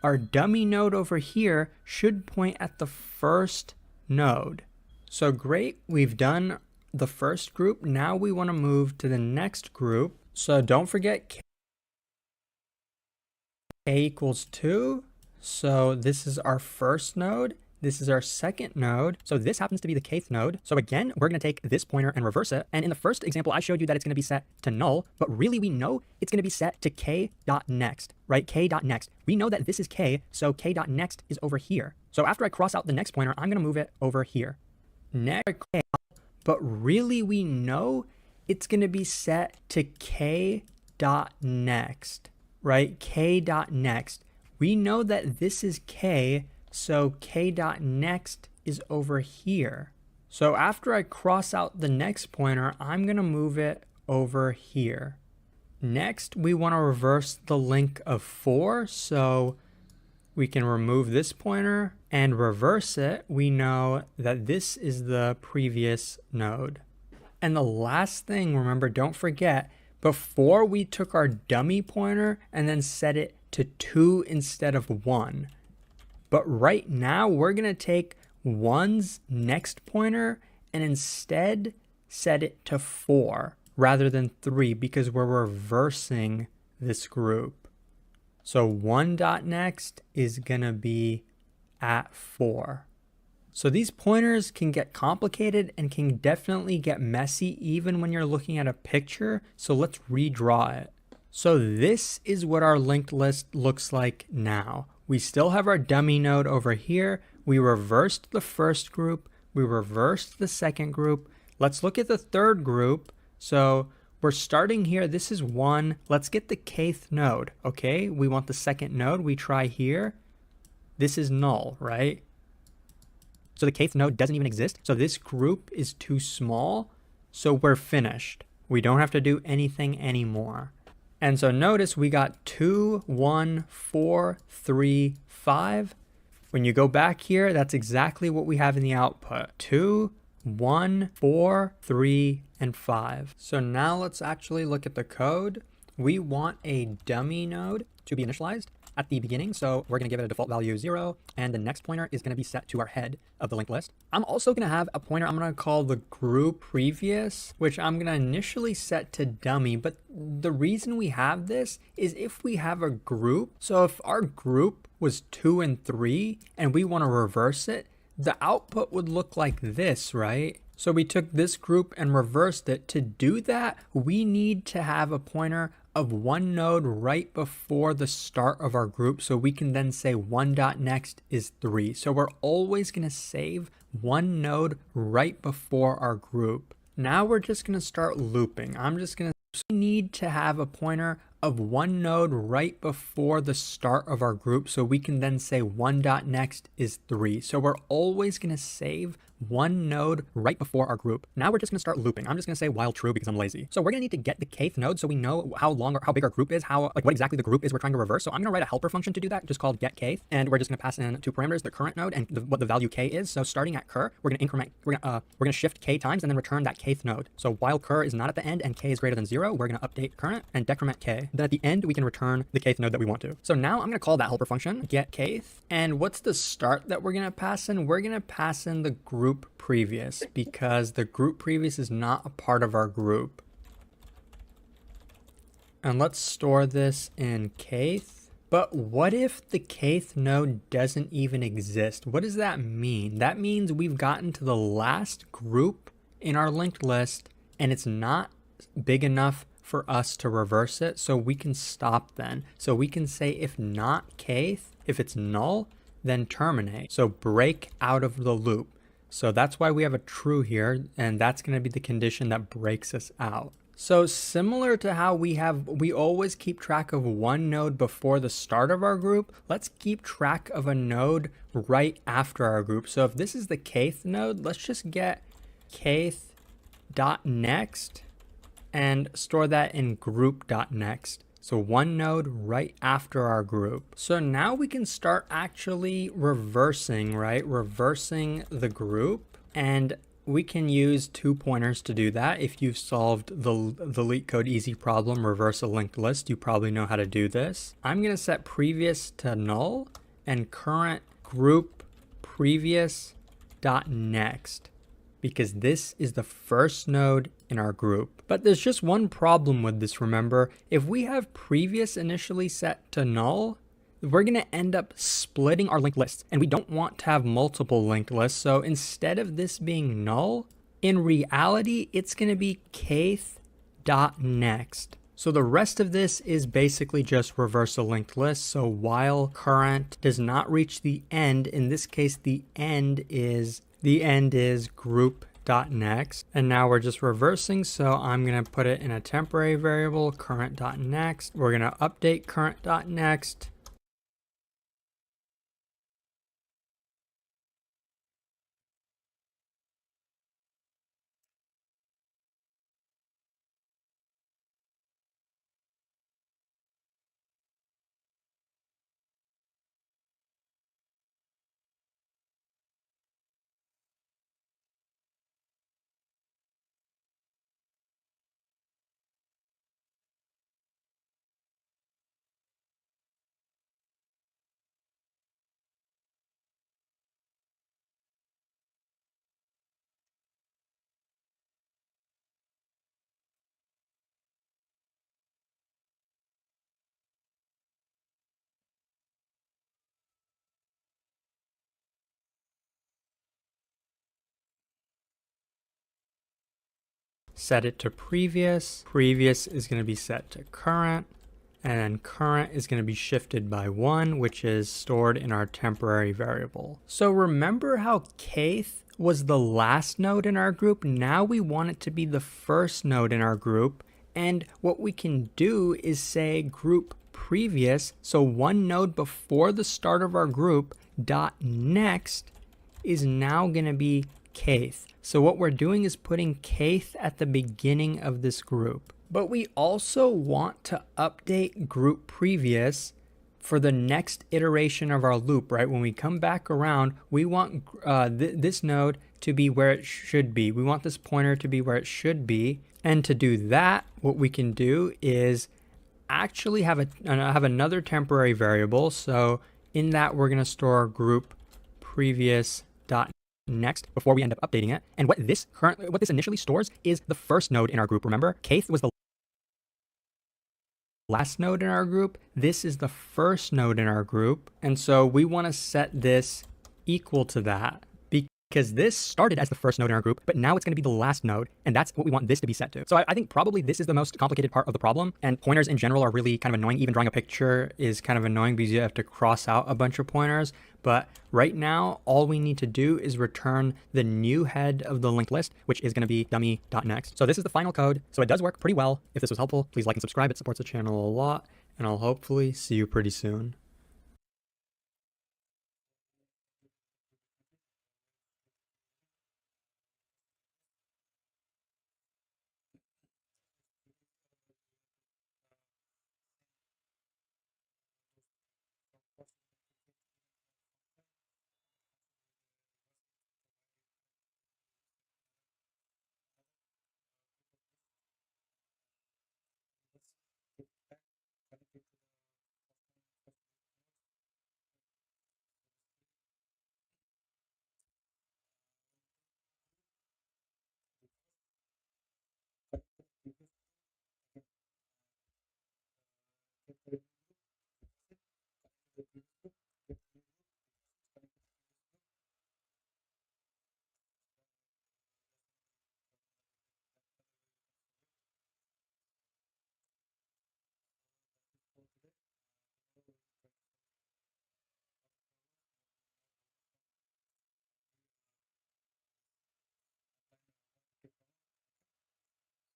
our dummy node over here should point at the first node. So great, we've done the first group. Now we want to move to the next group. So don't forget k equals 2. So this is our first node. This is our second node. So this happens to be the kth node. So again, we're going to take this pointer and reverse it. And in the first example, I showed you that it's going to be set to null, but really we know it's going to be set to k.next, right? K.next. We know that this is k, so k.next is over here. So after I cross out the next pointer, I'm going to move it over here. Next, but really we know it's going to be set to k.next, right? K.next. We know that this is k, so k.next is over here. So after I cross out the next pointer, I'm going to move it over here. Next, we want to reverse the link of 4, so we can remove this pointer and reverse it. We know that this is the previous node. And the last thing, remember, don't forget, before we took our dummy pointer and then set it to 2 instead of 1. But right now we're going to take 1's next pointer and instead set it to 4 rather than 3 because we're reversing this group. So 1.next is going to be at 4. So these pointers can get complicated and can definitely get messy even when you're looking at a picture. So let's redraw it. So this is what our linked list looks like now. We still have our dummy node over here. We reversed the first group. We reversed the second group. Let's look at the third group. So we're starting here. This is 1. Let's get the kth node. Okay, we want the second node. We try here. This is null, right? So the kth node doesn't even exist. So this group is too small. So we're finished. We don't have to do anything anymore. And so notice we got 2, 1, 4, 3, 5. When you go back here, that's exactly what we have in the output. 2, 1, 4, 3, and 5. So now let's actually look at the code. We want a dummy node to be initialized at the beginning. So we're going to give it a default value 0. And the next pointer is going to be set to our head of the linked list. I'm also going to have a pointer I'm going to call the group previous, which I'm going to initially set to dummy. But the reason we have this is if we have a group. So if our group was 2 and 3 and we want to reverse it, the output would look like this, right? So we took this group and reversed it. To do that, we need to have a pointer of 1 node right before the start of our group. So we can then say 1.next is 3. So we're always going to save 1 node right before our group. Now we're just going to start looping. I'm just going to need to have a pointer of 1 node right before the start of our group. So we can then say 1.next is 3. So we're always going to save 1 node right before our group. Now we're just going to start looping. I'm just going to say while true because I'm lazy. So we're going to need to get the kth node so we know how long or how big our group is, what exactly the group is we're trying to reverse. So I'm going to write a helper function to do that, just called get kth, and we're just going to pass in 2 parameters, the current node and what the value k is. So starting at cur, we're going to shift k times and then return that kth node. So while cur is not at the end and k is greater than 0, we're going to update current and decrement k. Then at the end we can return the kth node that we want to. So now I'm going to call that helper function get kth, and what's the start that we're going to pass in? We're going to pass in the group previous because the group previous is not a part of our group. And let's store this in kth. But what if the kth node doesn't even exist? What does that mean? That means we've gotten to the last group in our linked list and it's not big enough for us to reverse it, so we can stop then. So we can say if not kth, if it's null, then terminate. So break out of the loop. So that's why we have a true here, and that's going to be the condition that breaks us out. So similar to how we always keep track of 1 node before the start of our group, let's keep track of a node right after our group. So if this is the kth node, let's just get kth.next and store that in group.next. So 1 node right after our group. So now we can start actually reversing, right? Reversing the group. And we can use 2 pointers to do that. If you've solved the LeetCode easy problem, reverse a linked list, you probably know how to do this. I'm going to set previous to null and current group previous dot next, because this is the first node in our group. But there's just one problem with this, remember. If we have previous initially set to null, we're going to end up splitting our linked lists, and we don't want to have multiple linked lists. So instead of this being null, in reality, it's going to be kth.next. So the rest of this is basically just reverse a linked list. So while current does not reach the end, in this case, the end is group.next. And now we're just reversing. So I'm going to put it in a temporary variable, current.next. We're going to update current.next. Set it to previous. Previous is going to be set to current. And then current is going to be shifted by 1, which is stored in our temporary variable. So remember how kth was the last node in our group? Now we want it to be the first node in our group. And what we can do is say group previous. So one node before the start of our group dot next is now going to be kth. So what we're doing is putting kth at the beginning of this group. But we also want to update group previous for the next iteration of our loop, right? When we come back around, we want this node to be where it should be. We want this pointer to be where it should be. And to do that, what we can do is actually have another temporary variable. So in that, we're going to store group previous dot next before we end up updating it. And what this initially stores is the first node in our group. Remember, kth was the last node in our group. This is the first node in our group. And so we want to set this equal to that, because this started as the first node in our group, but now it's going to be the last node, and that's what we want this to be set to. So I think probably this is the most complicated part of the problem, and pointers in general are really kind of annoying. Even drawing a picture is kind of annoying because you have to cross out a bunch of pointers. But right now, all we need to do is return the new head of the linked list, which is going to be dummy.next. So this is the final code. So it does work pretty well. If this was helpful, please like and subscribe. It supports the channel a lot, and I'll hopefully see you pretty soon.